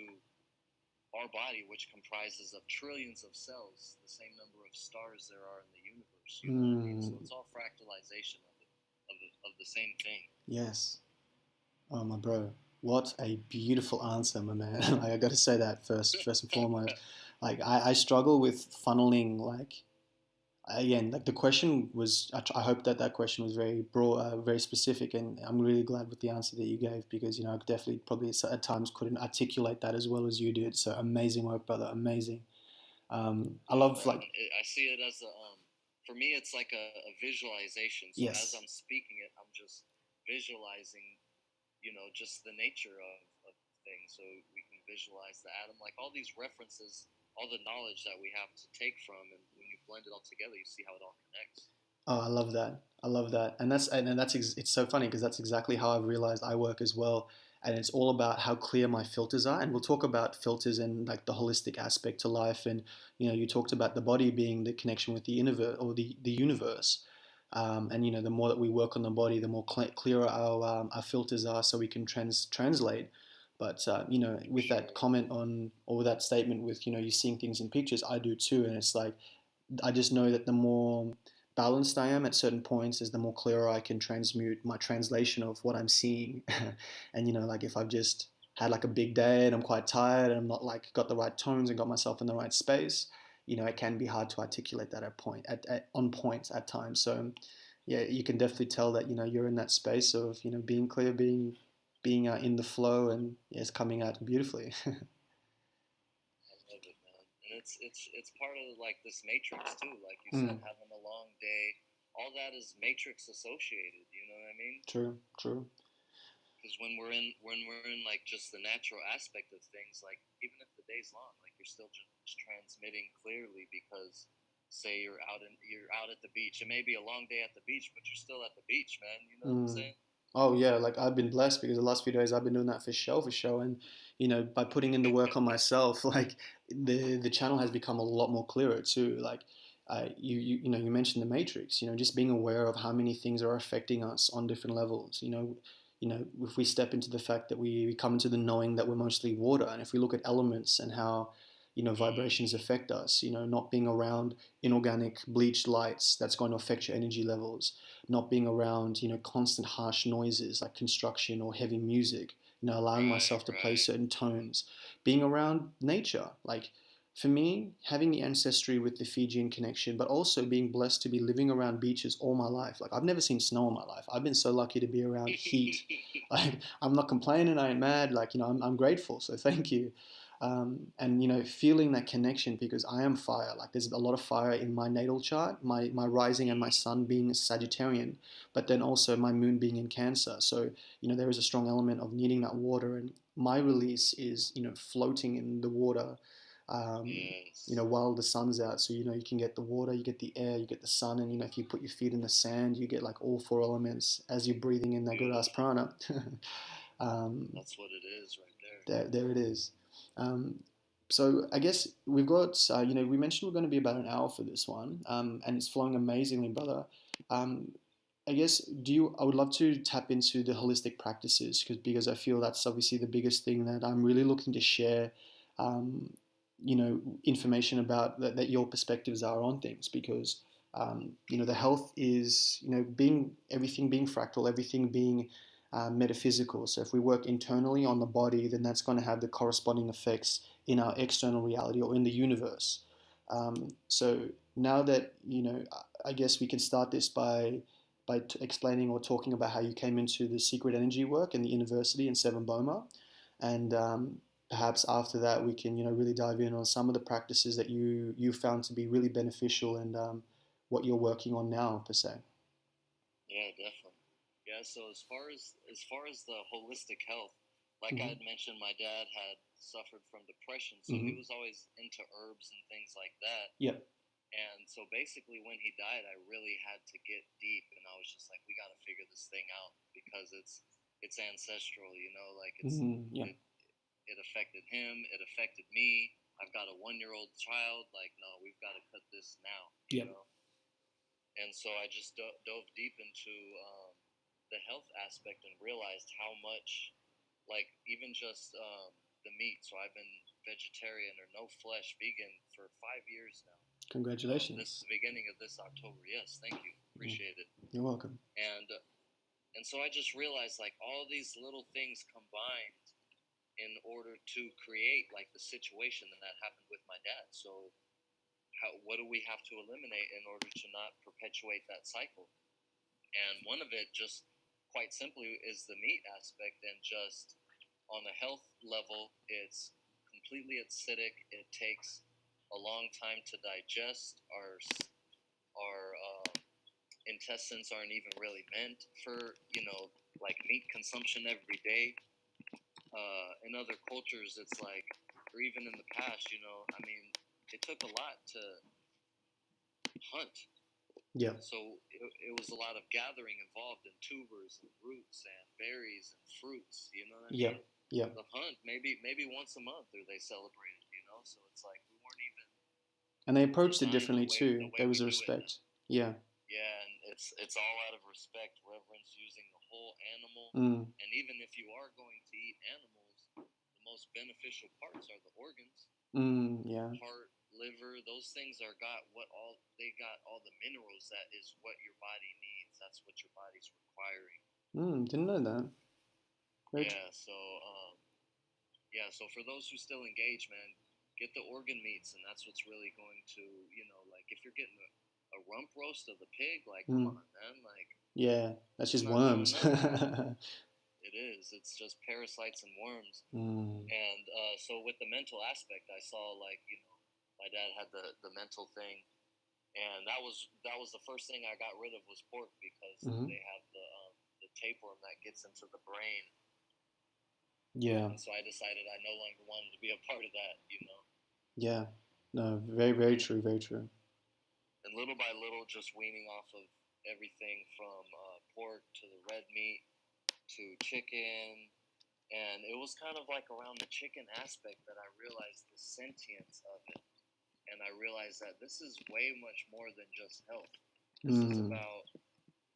our body, which comprises of trillions of cells, the same number of stars there are in the universe. You know what I mean? So it's all fractalization of the same thing. Yes. Oh, my bro. What a beautiful answer, my man. Like, I got to say that first and foremost. Like, I struggle with funneling, like, again, like the question was, I hope that question was very broad, very specific, and I'm really glad with the answer that you gave, because, I definitely probably at times couldn't articulate that as well as you did. So amazing work, brother. Amazing. I love, like, I see it as for me, it's like a visualization. So yes. as I'm speaking it, I'm just visualizing, just the nature of things. So we can visualize the atom, like all these references, all the knowledge that we have to take from, and when you blend it all together, you see how it all connects. Oh, I love that. I love that, and it's so funny because that's exactly how I've realized I work as well. And it's all about how clear my filters are. And we'll talk about filters and like the holistic aspect to life. And you talked about the body being the connection with the universe, or the universe. And the more that we work on the body, the more clearer our filters are, so we can translate. But with that comment on, or that statement with you seeing things in pictures, I do too. And it's like, I just know that the more balanced I am at certain points, is the more clearer I can transmute my translation of what I'm seeing. And like if I've just had like a big day and I'm quite tired and I'm not like got the right tones and got myself in the right space, it can be hard to articulate that on points at times. So yeah, you can definitely tell that you're in that space of being clear, being in the flow, and yeah, it's coming out beautifully. And it's part of like this matrix too, like you said, having a long day, all that is matrix associated. You know what I mean? True. Because when we're in like just the natural aspect of things, like even if the day's long, like you're still just transmitting clearly, because say you're out at the beach. It may be a long day at the beach, but you're still at the beach, man. You know what I'm saying? Oh yeah, like I've been blessed because the last few days I've been doing that for show, and by putting in the work on myself, like the channel has become a lot more clearer too. Like you mentioned the matrix, just being aware of how many things are affecting us on different levels. If we step into the fact that we come into the knowing that we're mostly water, and if we look at elements and how vibrations affect us, not being around inorganic bleached lights, that's going to affect your energy levels. Not being around constant harsh noises like construction or heavy music, allowing myself to play certain tones. Being around nature, like for me, having the ancestry with the Fijian connection, but also being blessed to be living around beaches all my life. Like I've never seen snow in my life. I've been so lucky to be around heat. Like I'm not complaining, I ain't mad. Like I'm grateful, so thank you. And feeling that connection, because I am fire. Like there's a lot of fire in my natal chart, my rising and my sun being Sagittarian, but then also my moon being in Cancer. So there is a strong element of needing that water, and my release is floating in the water. While the sun's out, so you can get the water, you get the air, you get the sun, and if you put your feet in the sand, you get like all four elements as you're breathing in that good ass prana. That's what it is right there it is. So I guess we've got, we mentioned we're going to be about an hour for this one, and it's flowing amazingly, brother. I guess, I would love to tap into the holistic practices, because I feel that's obviously the biggest thing that I'm really looking to share, information about that your perspectives are on things, because The health is, being everything being fractal, everything being metaphysical. So if we work internally on the body, then that's going to have the corresponding effects in our external reality or in the universe. So now that, I guess we can start this by explaining or talking about how you came into the secret energy work in the university in Seven Boma, and perhaps after that we can really dive in on some of the practices that you found to be really beneficial, and what you're working on now per se. Yeah, definitely. Yeah, so as far as the holistic health, like I had mentioned, my dad had suffered from depression, so he was always into herbs and things like that. Yep. And so basically, when he died, I really had to get deep, and I was just like, we got to figure this thing out because it's ancestral, like Yeah. it affected him, it affected me. I've got a 1-year-old child. Like, no, we've got to cut this now, you Yep. know. And so I just dove deep into the health aspect and realized how much, like, even just the meat. So I've been vegetarian or no flesh vegan for 5 years now. Congratulations. This is the beginning of this October. Yes, thank you. Appreciate it. You're welcome. And so I just realized, like, all these little things combined in order to create, like, the situation that happened with my dad. So what do we have to eliminate in order to not perpetuate that cycle? And one of it, just quite simply, is the meat aspect. And just on a health level, it's completely acidic. It takes a long time to digest. Our intestines aren't even really meant for like meat consumption every day. In other cultures, it's like, or even in the past, I mean, it took a lot to hunt. Yeah. So it was a lot of gathering involved in tubers and roots and berries and fruits. You know what I mean? Yeah. The hunt, maybe once a month, or they celebrated. So it's like we weren't even. And they approached it differently too. There was a respect. Yeah. Yeah, and it's all out of respect, reverence, using the whole animal. And even if you are going to eat animals, the most beneficial parts are the organs. Yeah. Heart, liver, those things got all the minerals. That is what your body needs. That's what your body's requiring. Didn't know that. So for those who still engage, man, get the organ meats, and that's what's really going to, like, if you're getting a rump roast of the pig, like, come on, man, like. Yeah, that's just worms. It is. It's just parasites and worms. And so with the mental aspect, I saw, like, my dad had the mental thing, and that was the first thing I got rid of was pork, because they have the tapeworm that gets into the brain. Yeah. And so I decided I no longer wanted to be a part of that. Yeah. No, very, very true, very true. And little by little, just weaning off of everything from pork to the red meat to chicken. And it was kind of like around the chicken aspect that I realized the sentience of it. And I realized that this is way much more than just health. This is about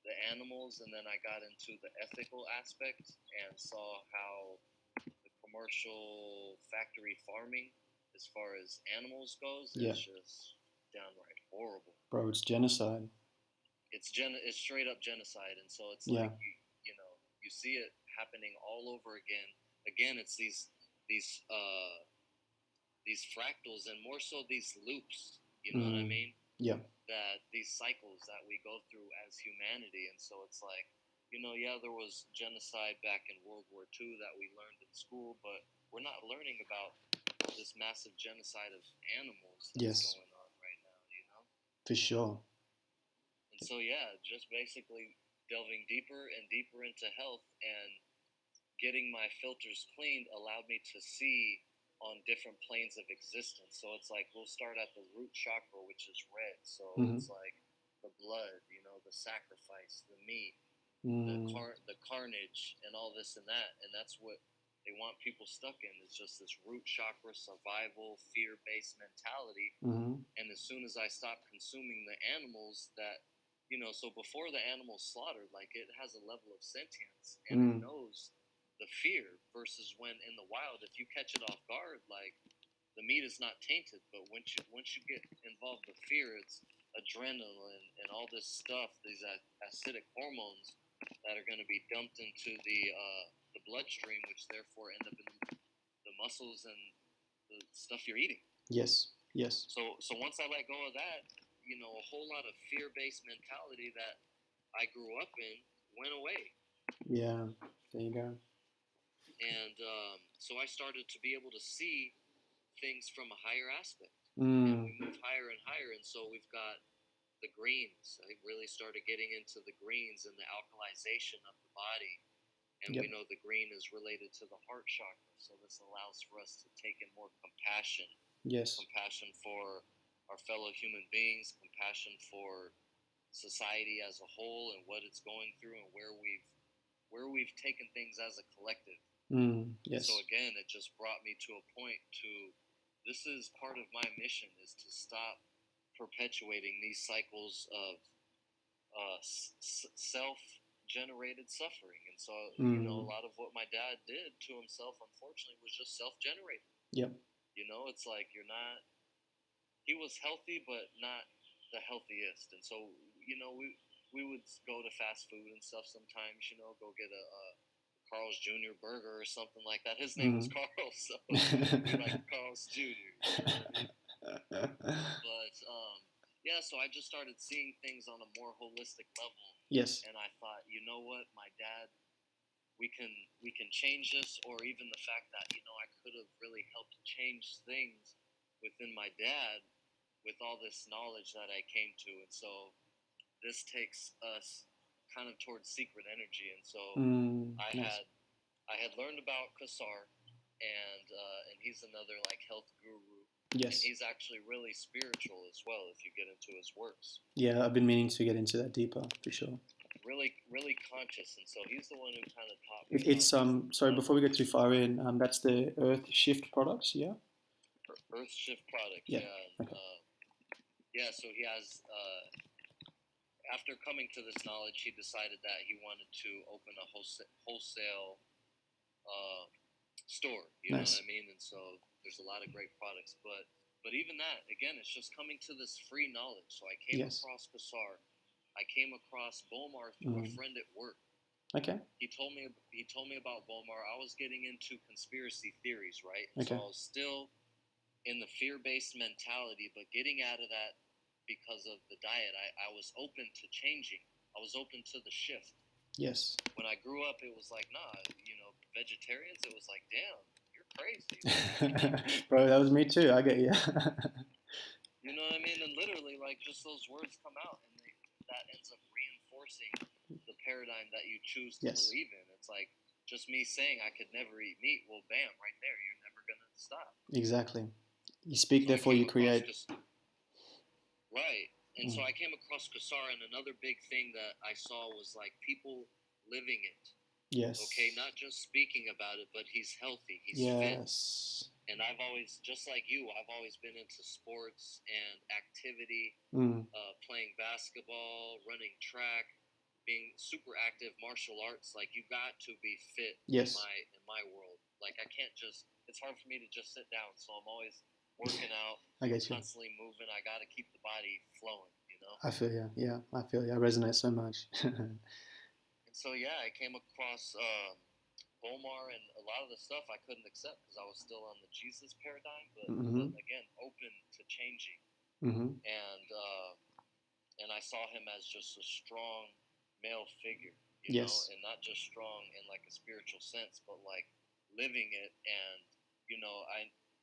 the animals. And then I got into the ethical aspect and saw how the commercial factory farming, as far as animals goes, is just downright horrible. Bro, it's genocide. It's straight up genocide. And so it's like, you see it happening all over again. Again, it's these fractals, and more so these loops. You know what I mean? Yeah. That these cycles that we go through as humanity. And so it's like, there was genocide back in World War II that we learned in school, but we're not learning about this massive genocide of animals that's going on right now. For sure. And so, just basically delving deeper and deeper into health and getting my filters cleaned allowed me to see on different planes of existence. So it's like, we'll start at the root chakra, which is red. So it's like the blood, the sacrifice, the meat, the carnage, and all this and that. And that's what they want people stuck in, is just this root chakra survival, fear-based mentality. And as soon as I stop consuming the animals that, so before the animal's slaughtered, like, it has a level of sentience, and it knows the fear, versus when in the wild, if you catch it off guard, like, the meat is not tainted, but once you get involved with fear, adrenaline and all this stuff, these acidic hormones that are going to be dumped into the bloodstream, which therefore end up in the muscles and the stuff you're eating. Yes. Yes. So once I let go of that, a whole lot of fear-based mentality that I grew up in went away. Yeah. There you go. And so I started to be able to see things from a higher aspect. Mm. And we moved higher and higher, and so we've got the greens. I really started getting into the greens and the alkalization of the body. And Yep. we know the green is related to the heart chakra, so this allows for us to take in more compassion. Yes. Compassion for our fellow human beings, compassion for society as a whole and what it's going through and where we've taken things as a collective. Yes. So again, it just brought me to a point to, this is part of my mission, is to stop perpetuating these cycles of self-generated suffering. And so, a lot of what my dad did to himself, unfortunately, was just self-generated. Yep. It's like he was healthy, but not the healthiest. And so, we would go to fast food and stuff sometimes, go get a Carl's Jr. burger or something like that. His name was Carl, so we like Carl's Jr. But yeah, so I just started seeing things on a more holistic level. Yes. And I thought, you know what, my dad, we can change this, or even the fact that I could have really helped change things within my dad with all this knowledge that I came to. And so this takes us kind of towards secret energy. And so I had learned about Kasar, and he's another like health guru. Yes. And he's actually really spiritual as well if you get into his works. Yeah, I've been meaning to get into that deeper for sure. Really, really conscious, and so he's the one who kind of taught me. It's sorry, before we get too far in, that's the Earth Shift products, yeah. Earth Shift products, yeah. And, okay. Yeah, so he has. After coming to this knowledge, he decided that he wanted to open a wholesale store. You know what I mean? And so there's a lot of great products, but even that, again, it's just coming to this free knowledge. So I came across Kasar. I came across Bomar through a friend at work. Okay. He told me about Bomar. I was getting into conspiracy theories, right? Okay. So I was still in the fear-based mentality, but getting out of that because of the diet, I was open to changing. I was open to the shift. Yes. When I grew up, it was like, nah, vegetarians, it was like, damn, you're crazy. Bro, that was me too. I get you. You know what I mean? And literally, like, just those words come out, and that ends up reinforcing the paradigm that you choose to believe in. It's like, just me saying I could never eat meat, well, bam, right there, you're never going to stop. Exactly. You speak, so therefore you create. Right. And so I came across Kasar, and another big thing that I saw was, like, people living it. Yes. Okay, not just speaking about it, but he's healthy, he's fit. And I've always, just like you, I've always been into sports and activity, playing basketball, running track, being super active, martial arts. Like, you got to be fit in my world. Like, I can't just, it's hard for me to just sit down, so I'm always working out, constantly moving. I got to keep the body flowing, I feel you. Yeah, I feel you. I resonate so much. And so, yeah, I came across Bomar, and a lot of the stuff I couldn't accept because I was still on the Jesus paradigm, but again, open to changing. And I saw him as just a strong male figure, you know, and not just strong in like a spiritual sense, but like living it. And,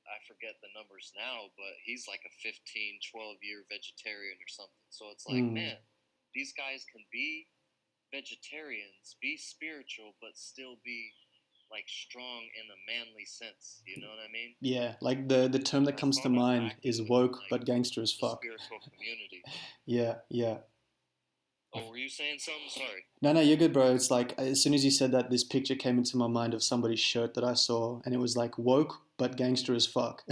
I forget the numbers now, but he's like a 15, 12-year vegetarian or something. So it's like, man, these guys can be vegetarians, be spiritual, but still be like strong in a manly sense. You know what I mean? Yeah, like the term that comes to mind is woke, like, but gangster as fuck. Spiritual community. Yeah. Oh, were you saying something? Sorry. No, you're good, bro. It's like, as soon as you said that, this picture came into my mind of somebody's shirt that I saw, and it was like woke but gangster as fuck.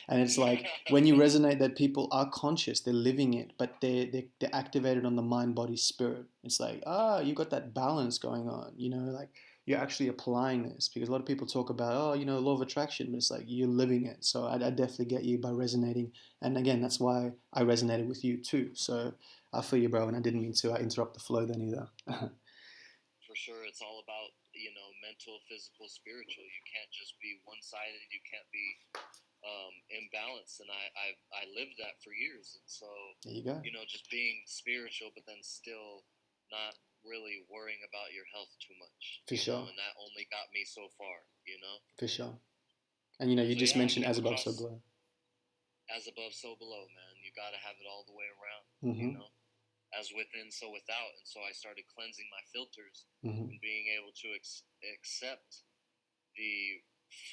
And it's like, when you resonate that people are conscious, they're living it, but they're activated on the mind, body, spirit. It's like, you got that balance going on, like you're actually applying this, because a lot of people talk about, oh, law of attraction, but it's like you're living it. So I definitely get you by resonating. And again, that's why I resonated with you too. So I feel you, bro. And I didn't mean to interrupt the flow then either. For sure, it's all about mental, physical, spiritual. You can't just be one-sided. You can't be imbalanced, and I lived that for years. And so there you go. Just being spiritual, but then still not really worrying about your health too much. For sure. And that only got me so far. For sure. And you so, just mentioned as above, across, so below. As above, so below, man. You got to have it all the way around. Mm-hmm. As within, so without. And so I started cleansing my filters mm-hmm. and being able to accept the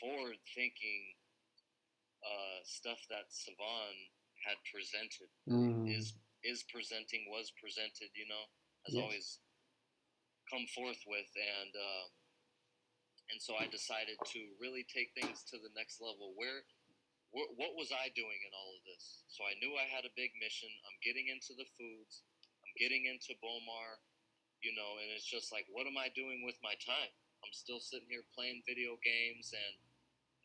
forward-thinking stuff that Savan had presented, is presenting, was presented, has yes. always come forth with, and so I decided to really take things to the next level. What was I doing in all of this? So I knew I had a big mission. I'm getting into the foods. I'm getting into Bomar, and it's just like, what am I doing with my time? I'm still sitting here playing video games, and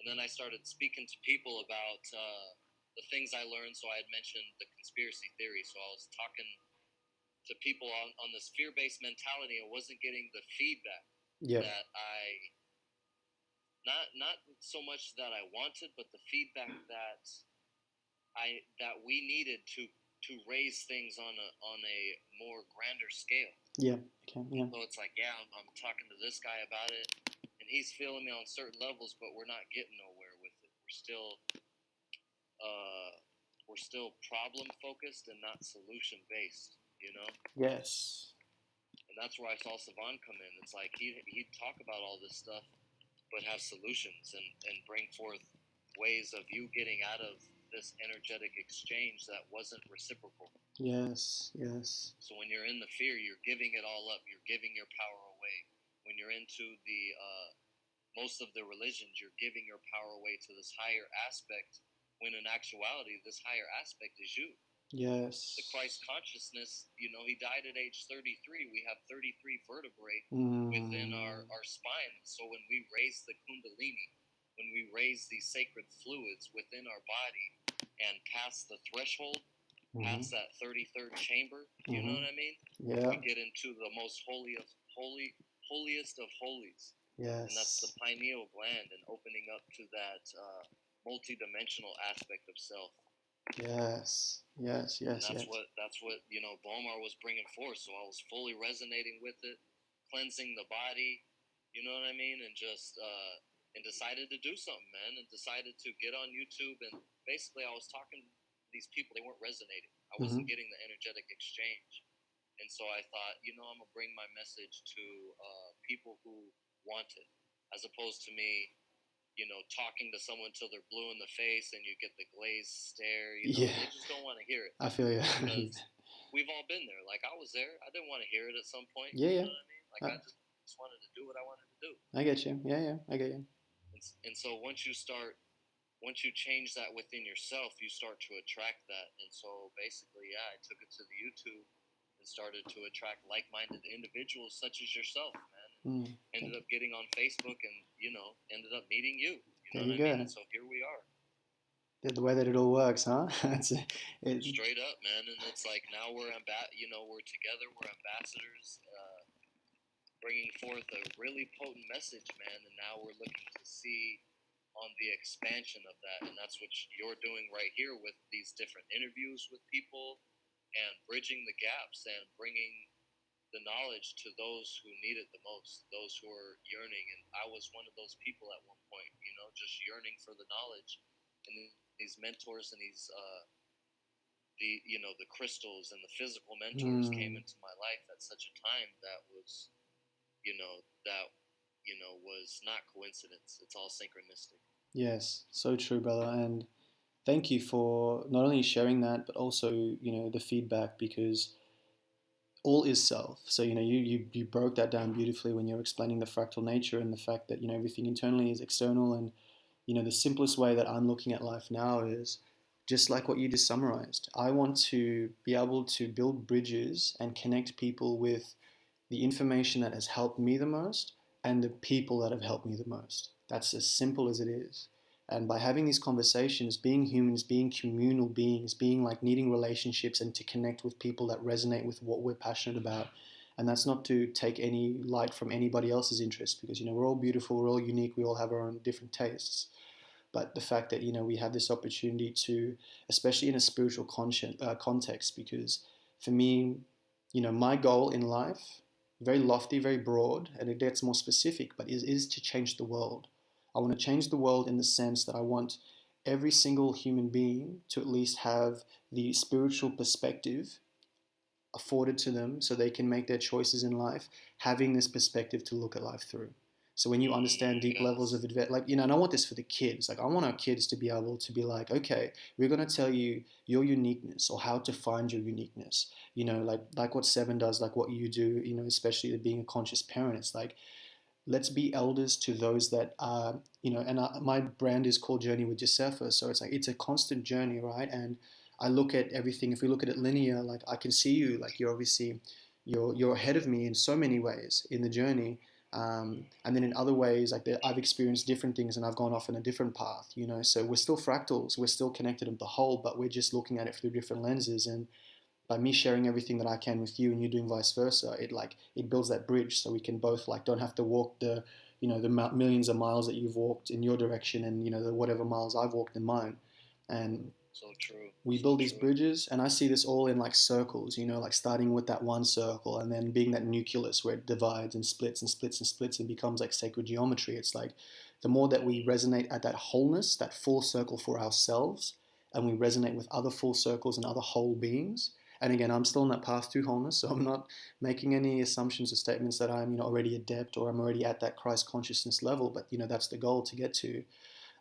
then I started speaking to people about the things I learned. So I had mentioned the conspiracy theory. So I was talking to people on this fear-based mentality. I wasn't getting the feedback that not so much that I wanted, but the feedback that we needed to raise things on a more grander scale. Yeah. Okay. Yeah. So it's like, I'm talking to this guy about it, and he's feeling me on certain levels, but we're not getting nowhere with it. We're still problem focused and not solution based. Yes. And that's where I saw Savan come in. It's like he'd talk about all this stuff, but have solutions and bring forth ways of you getting out of this energetic exchange that wasn't reciprocal. Yes. Yes. So when you're in the fear, you're giving it all up. You're giving your power away. When you're into the most of the religions, you're giving your power away to this higher aspect, when in actuality, this higher aspect is you. Yes. The Christ consciousness, he died at age 33. We have 33 vertebrae within our spine. So when we raise the Kundalini, when we raise these sacred fluids within our body and pass the threshold, past that 33rd chamber, you know what I mean? Yeah. We get into the most holiest of holies. Yes. And that's the pineal gland, and opening up to that multidimensional aspect of self. Yes. Yes. Yes. And that's what Bomar was bringing forth. So I was fully resonating with it, cleansing the body, you know what I mean, and just and decided to do something, man, and decided to get on YouTube. And basically, I was talking to these people; they weren't resonating. I wasn't getting the energetic exchange. And so I thought, I'm gonna bring my message to people who want it, as opposed to me, talking to someone till they're blue in the face and you get the glazed stare. They just don't want to hear it. I feel you. We've all been there. Like, I was there. I didn't want to hear it at some point. Yeah. You know what I mean? Like, I just wanted to do what I wanted to do. I get you. Yeah. I get you. And so once you change that within yourself, you start to attract that. And so basically, I took it to the YouTube and started to attract like-minded individuals such as yourself, man. Ended up getting on Facebook and, ended up meeting you. You know what I mean? And so here we are. The way that it all works, huh? Straight up, man. And it's like now we're together. We're ambassadors, bringing forth a really potent message, man. And now we're looking to see on the expansion of that. And that's what you're doing right here with these different interviews with people and bridging the gaps and bringing the knowledge to those who need it the most, those who are yearning. And I was one of those people at one point, just yearning for the knowledge. And these mentors and these the crystals and the physical mentors came into my life at such a time that was was not coincidence. It's all synchronistic. Yes, so true, brother. And thank you for not only sharing that, but also the feedback, because all is self. So you broke that down beautifully when you're explaining the fractal nature and the fact that everything internally is external. And the simplest way that I'm looking at life now is just like what you just summarized. I want to be able to build bridges and connect people with the information that has helped me the most, and the people that have helped me the most. That's as simple as it is. And by having these conversations, being humans, being communal beings, being like needing relationships and to connect with people that resonate with what we're passionate about. And that's not to take any light from anybody else's interest, because we're all beautiful, we're all unique, we all have our own different tastes. But the fact that we have this opportunity to, especially in a spiritual context, because for me, my goal in life, very lofty, very broad, and it gets more specific, but is to change the world. I want to change the world in the sense that I want every single human being to at least have the spiritual perspective afforded to them so they can make their choices in life, having this perspective to look at life through. So when you understand deep levels of and I want this for the kids. Like, I want our kids to be able to be like, okay, we're going to tell you your uniqueness or how to find your uniqueness. Like what Seven does, like what you do. Especially being a conscious parent. It's like, let's be elders to those that are, and my brand is called Journey with Josefa. So it's like, it's a constant journey, right? And I look at everything, if we look at it linear, like I can see you, like you're obviously, you're ahead of me in so many ways in the journey. And then in other ways, like I've experienced different things and I've gone off in a different path, so we're still fractals, we're still connected in the whole, but we're just looking at it through different lenses. And by me sharing everything that I can with you and you doing vice versa, it builds that bridge so we can both like don't have to walk the the millions of miles that you've walked in your direction and the whatever miles I've walked in mine, and So true. we So build these true. bridges. And I see this all in like circles, like starting with that one circle and then being that nucleus where it divides and splits and splits and splits and becomes like sacred geometry. It's like the more that we resonate at that wholeness, that full circle for ourselves, and we resonate with other full circles and other whole beings. And again, I'm still on that path to wholeness, so I'm not making any assumptions or statements that I'm already adept or I'm already at that Christ consciousness level. But that's the goal to get to,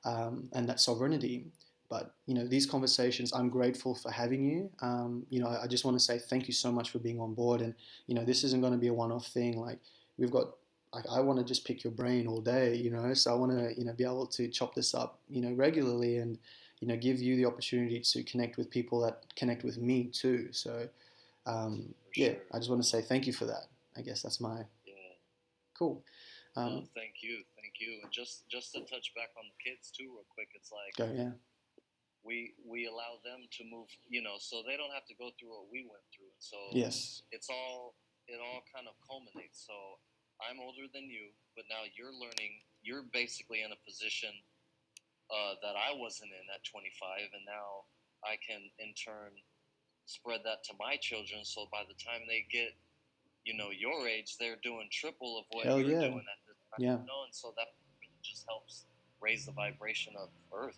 and that sovereignty. But these conversations, I'm grateful for having you. I just want to say thank you so much for being on board. And this isn't going to be a one-off thing. Like we've got, like I want to just pick your brain all day. So I want to be able to chop this up regularly and give you the opportunity to connect with people that connect with me too. So yeah, Sure. I just want to say thank you for that. I guess that's my cool. Thank you, and just to touch back on the kids too, real quick. It's like Go, yeah. we allow them to move, so they don't have to go through what we went through. And so Yes. it all kind of culminates. So I'm older than you, but now you're learning. You're basically in a position that I wasn't in at 25, and now I can in turn spread that to my children. So by the time they get your age, they're doing triple of what Hell you're yeah. doing at this time. Yeah. And so that really just helps raise the vibration of Earth.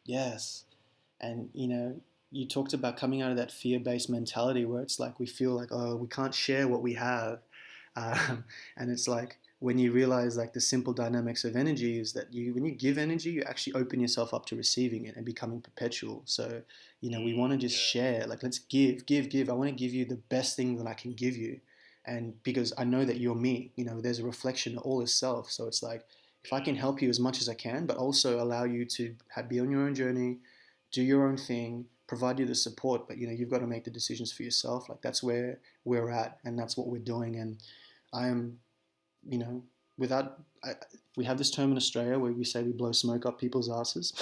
Yes. And you talked about coming out of that fear-based mentality where it's like we feel like, oh, we can't share what we have. And it's like when you realize like the simple dynamics of energy is that when you give energy, you actually open yourself up to receiving it and becoming perpetual. So we want to just share, like let's give. I want to give you the best thing that I can give you, and because I know that you're me, there's a reflection of all is self. So it's like if I can help you as much as I can, but also allow you to be on your own journey, do your own thing, provide you the support, but you've got to make the decisions for yourself. Like that's where we're at, and that's what we're doing. And I am, without we have this term in Australia where we say we blow smoke up people's asses,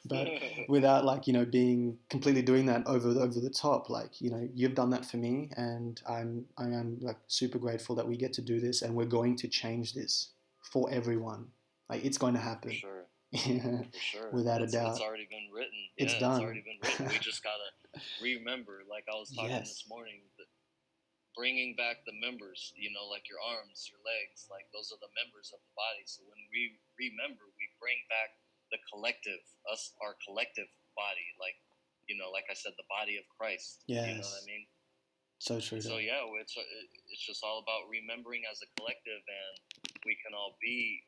but without being completely doing that over the top. Like you've done that for me, and I am like super grateful that we get to do this, and we're going to change this for everyone. Like it's going to happen. For sure. Yeah, For sure. without a doubt. It's already been written. It's Yeah, done. It's already been written. We just gotta remember. Like I was talking Yes. this morning, bringing back the members. Like your arms, your legs. Like those are the members of the body. So when we remember, we bring back the collective, our collective body. Like like I said, the body of Christ. Yes. You know what I mean? So true. So yeah, it's just all about remembering as a collective, and we can all be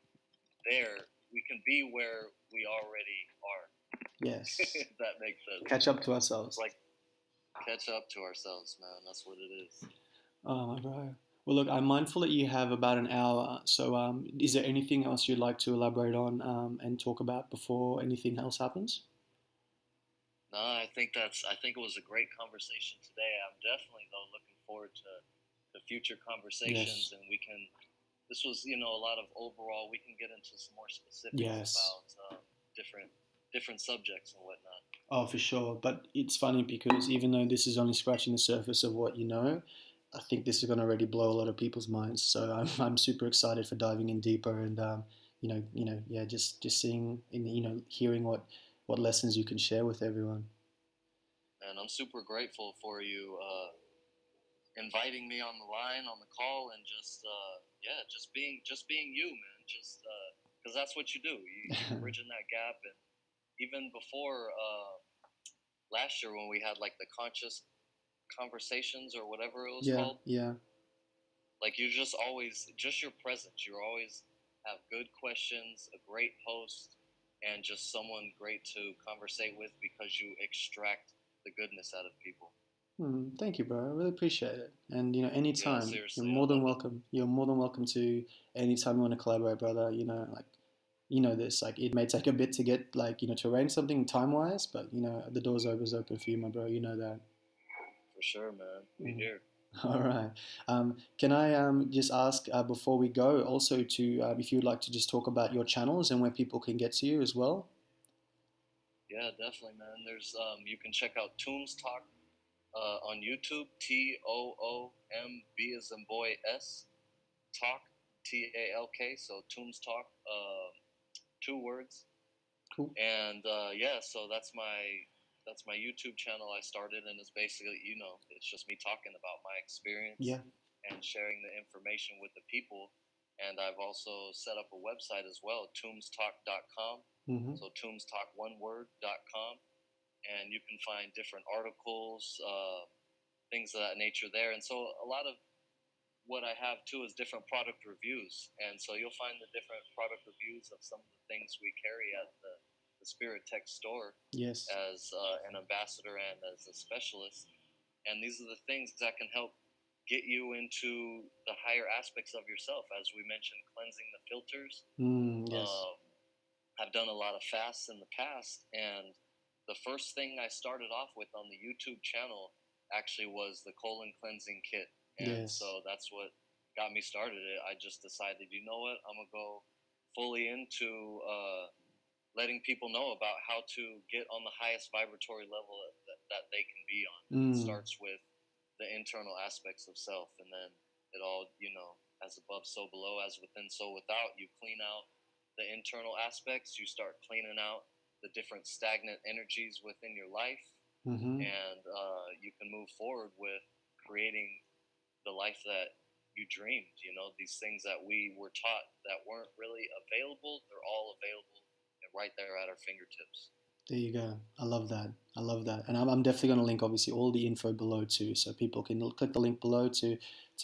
there. We can be where we already are. Yes. If that makes sense. Catch up to ourselves. Like catch up to ourselves, man. That's what it is. Oh my bro. Well, look, I'm mindful that you have about an hour. So, is there anything else you'd like to elaborate on and talk about before anything else happens? No, I think it was a great conversation today. I'm definitely though looking forward to future conversations, Yes. and we can this was, a lot of overall. We can get into some more specifics Yes. about different different subjects and whatnot. Oh, for sure. But it's funny because even though this is only scratching the surface of what you know, I think this is going to already blow a lot of people's minds. So I'm super excited for diving in deeper and yeah, just seeing and hearing what lessons you can share with everyone. And I'm super grateful for you inviting me on the line, on the call, and just yeah, just being you, man. Just because that's what you do. You're bridging that gap, and even before last year when we had like the conscious conversations or whatever it was Yeah, called, yeah. like you're just always just your presence. You always have good questions, a great host, and just someone great to conversate with because you extract the goodness out of people. Thank you, bro. I really appreciate it. And Yeah, anytime you're seriously, I more than love it. welcome. You're more than welcome to anytime you want to collaborate, brother. Like this. Like it may take a bit to get like to arrange something time wise, but the door's always open for you, my bro. You know that. For sure, man. We Mhm. here. All right. Can I just ask before we go also to if you'd like to just talk about your channels and where people can get to you as well? Yeah, definitely, man. There's you can check out Toombs Talk on YouTube. TOOMB as in boy S Talk TALK. So Toombs Talk, 2 words. Cool. And yeah, so that's my YouTube channel I started, and it's basically it's just me talking about my experience Yeah. and sharing the information with the people. And I've also set up a website as well, tombstalk.com. Mm-hmm. So tombstalk one word.com, and you can find different articles, things of that nature there. And so a lot of what I have too is different product reviews, and so you'll find the different product reviews of some of the things we carry at the Spiritech store Yes. as an ambassador and as a specialist. And these are the things that can help get you into the higher aspects of yourself, as we mentioned, cleansing the filters. Yes. I've done a lot of fasts in the past, and the first thing I started off with on the YouTube channel actually was the colon cleansing kit, and Yes. so that's what got me started. I just decided, you know what, I'm gonna go fully into letting people know about how to get on the highest vibratory level that they can be on. And it starts with the internal aspects of self, and then it all, as above, so below, as within, so without. You clean out the internal aspects, you start cleaning out the different stagnant energies within your life, Mm-hmm. and you can move forward with creating the life that you dreamed. These things that we were taught that weren't really available, they're all available and right there at our fingertips. There you go. I love that. I love that. And I'm definitely going to link obviously all the info below too, so people can click the link below to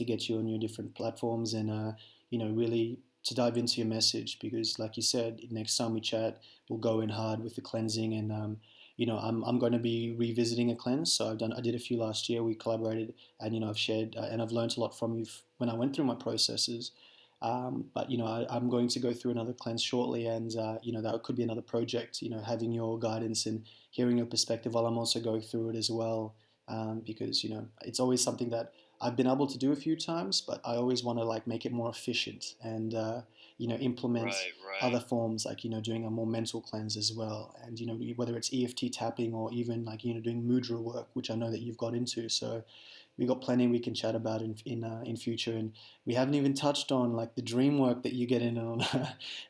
get you on your different platforms and really to dive into your message because like you said, next time we chat, we'll go in hard with the cleansing and I'm going to be revisiting a cleanse. So I did a few last year. We collaborated and I've shared and I've learned a lot from you when I went through my processes. But I'm going to go through another cleanse shortly, and that could be another project. Having your guidance and hearing your perspective while I'm also going through it as well, because it's always something that I've been able to do a few times, but I always want to like make it more efficient and implement Right, right. other forms like doing a more mental cleanse as well, and whether it's EFT tapping or even like doing mudra work, which I know that you've got into. So we got plenty we can chat about in future, and we haven't even touched on like the dream work that you get in on,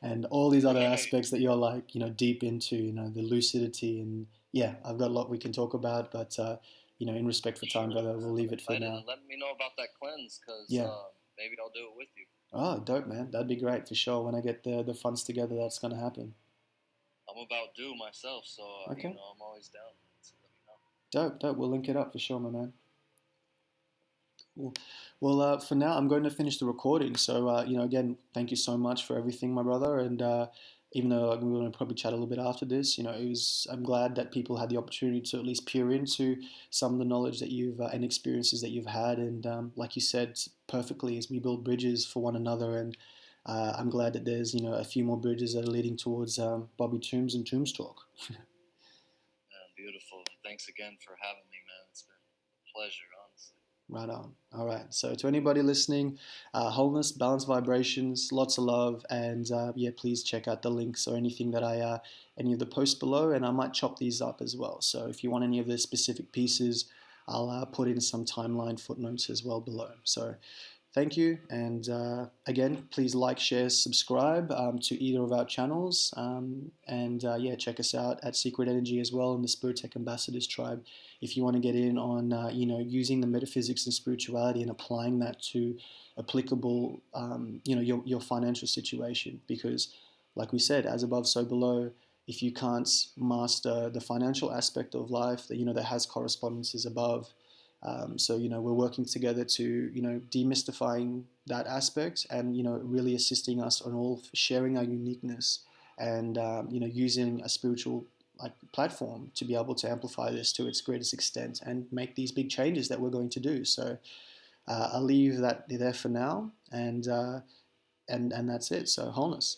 and all these other Right. aspects that you're like deep into, the lucidity, and yeah, I've got a lot we can talk about, but in respect for time, Sure, brother, man. we'll I'm leave it for excited, now. and let me know about that cleanse, because Yeah. maybe I'll do it with you. Oh, dope, man. That'd be great for sure. When I get the funds together, that's gonna happen. I'm about due myself, so Okay. I'm always down. So let me know. Dope, dope. We'll link it up for sure, my man. Cool. Well, for now, I'm going to finish the recording. So, again, thank you so much for everything, my brother. And even though like, we're going to probably chat a little bit after this, I'm glad that people had the opportunity to at least peer into some of the knowledge that you've and experiences that you've had. And like you said perfectly, as we build bridges for one another. And I'm glad that there's, a few more bridges that are leading towards Bobby Toombs and Toombs Talk. Beautiful. Thanks again for having me, man. It's been a pleasure, honestly. Right on. All right. So to anybody listening, wholeness, balanced vibrations, lots of love, and yeah, please check out the links or anything that any of the posts below, and I might chop these up as well. So if you want any of the specific pieces, I'll put in some timeline footnotes as well below. So thank you. And again, please like, share, subscribe to either of our channels. And yeah, check us out at Secret Energy as well in the Spiritech Ambassadors tribe. If you want to get in on, using the metaphysics and spirituality and applying that to applicable, your financial situation. Because like we said, as above, so below, if you can't master the financial aspect of life, that has correspondences above. So we're working together to demystifying that aspect, and really assisting us on all sharing our uniqueness, and using a spiritual like platform to be able to amplify this to its greatest extent and make these big changes that we're going to do. So I'll leave that there for now, and that's it. So wholeness.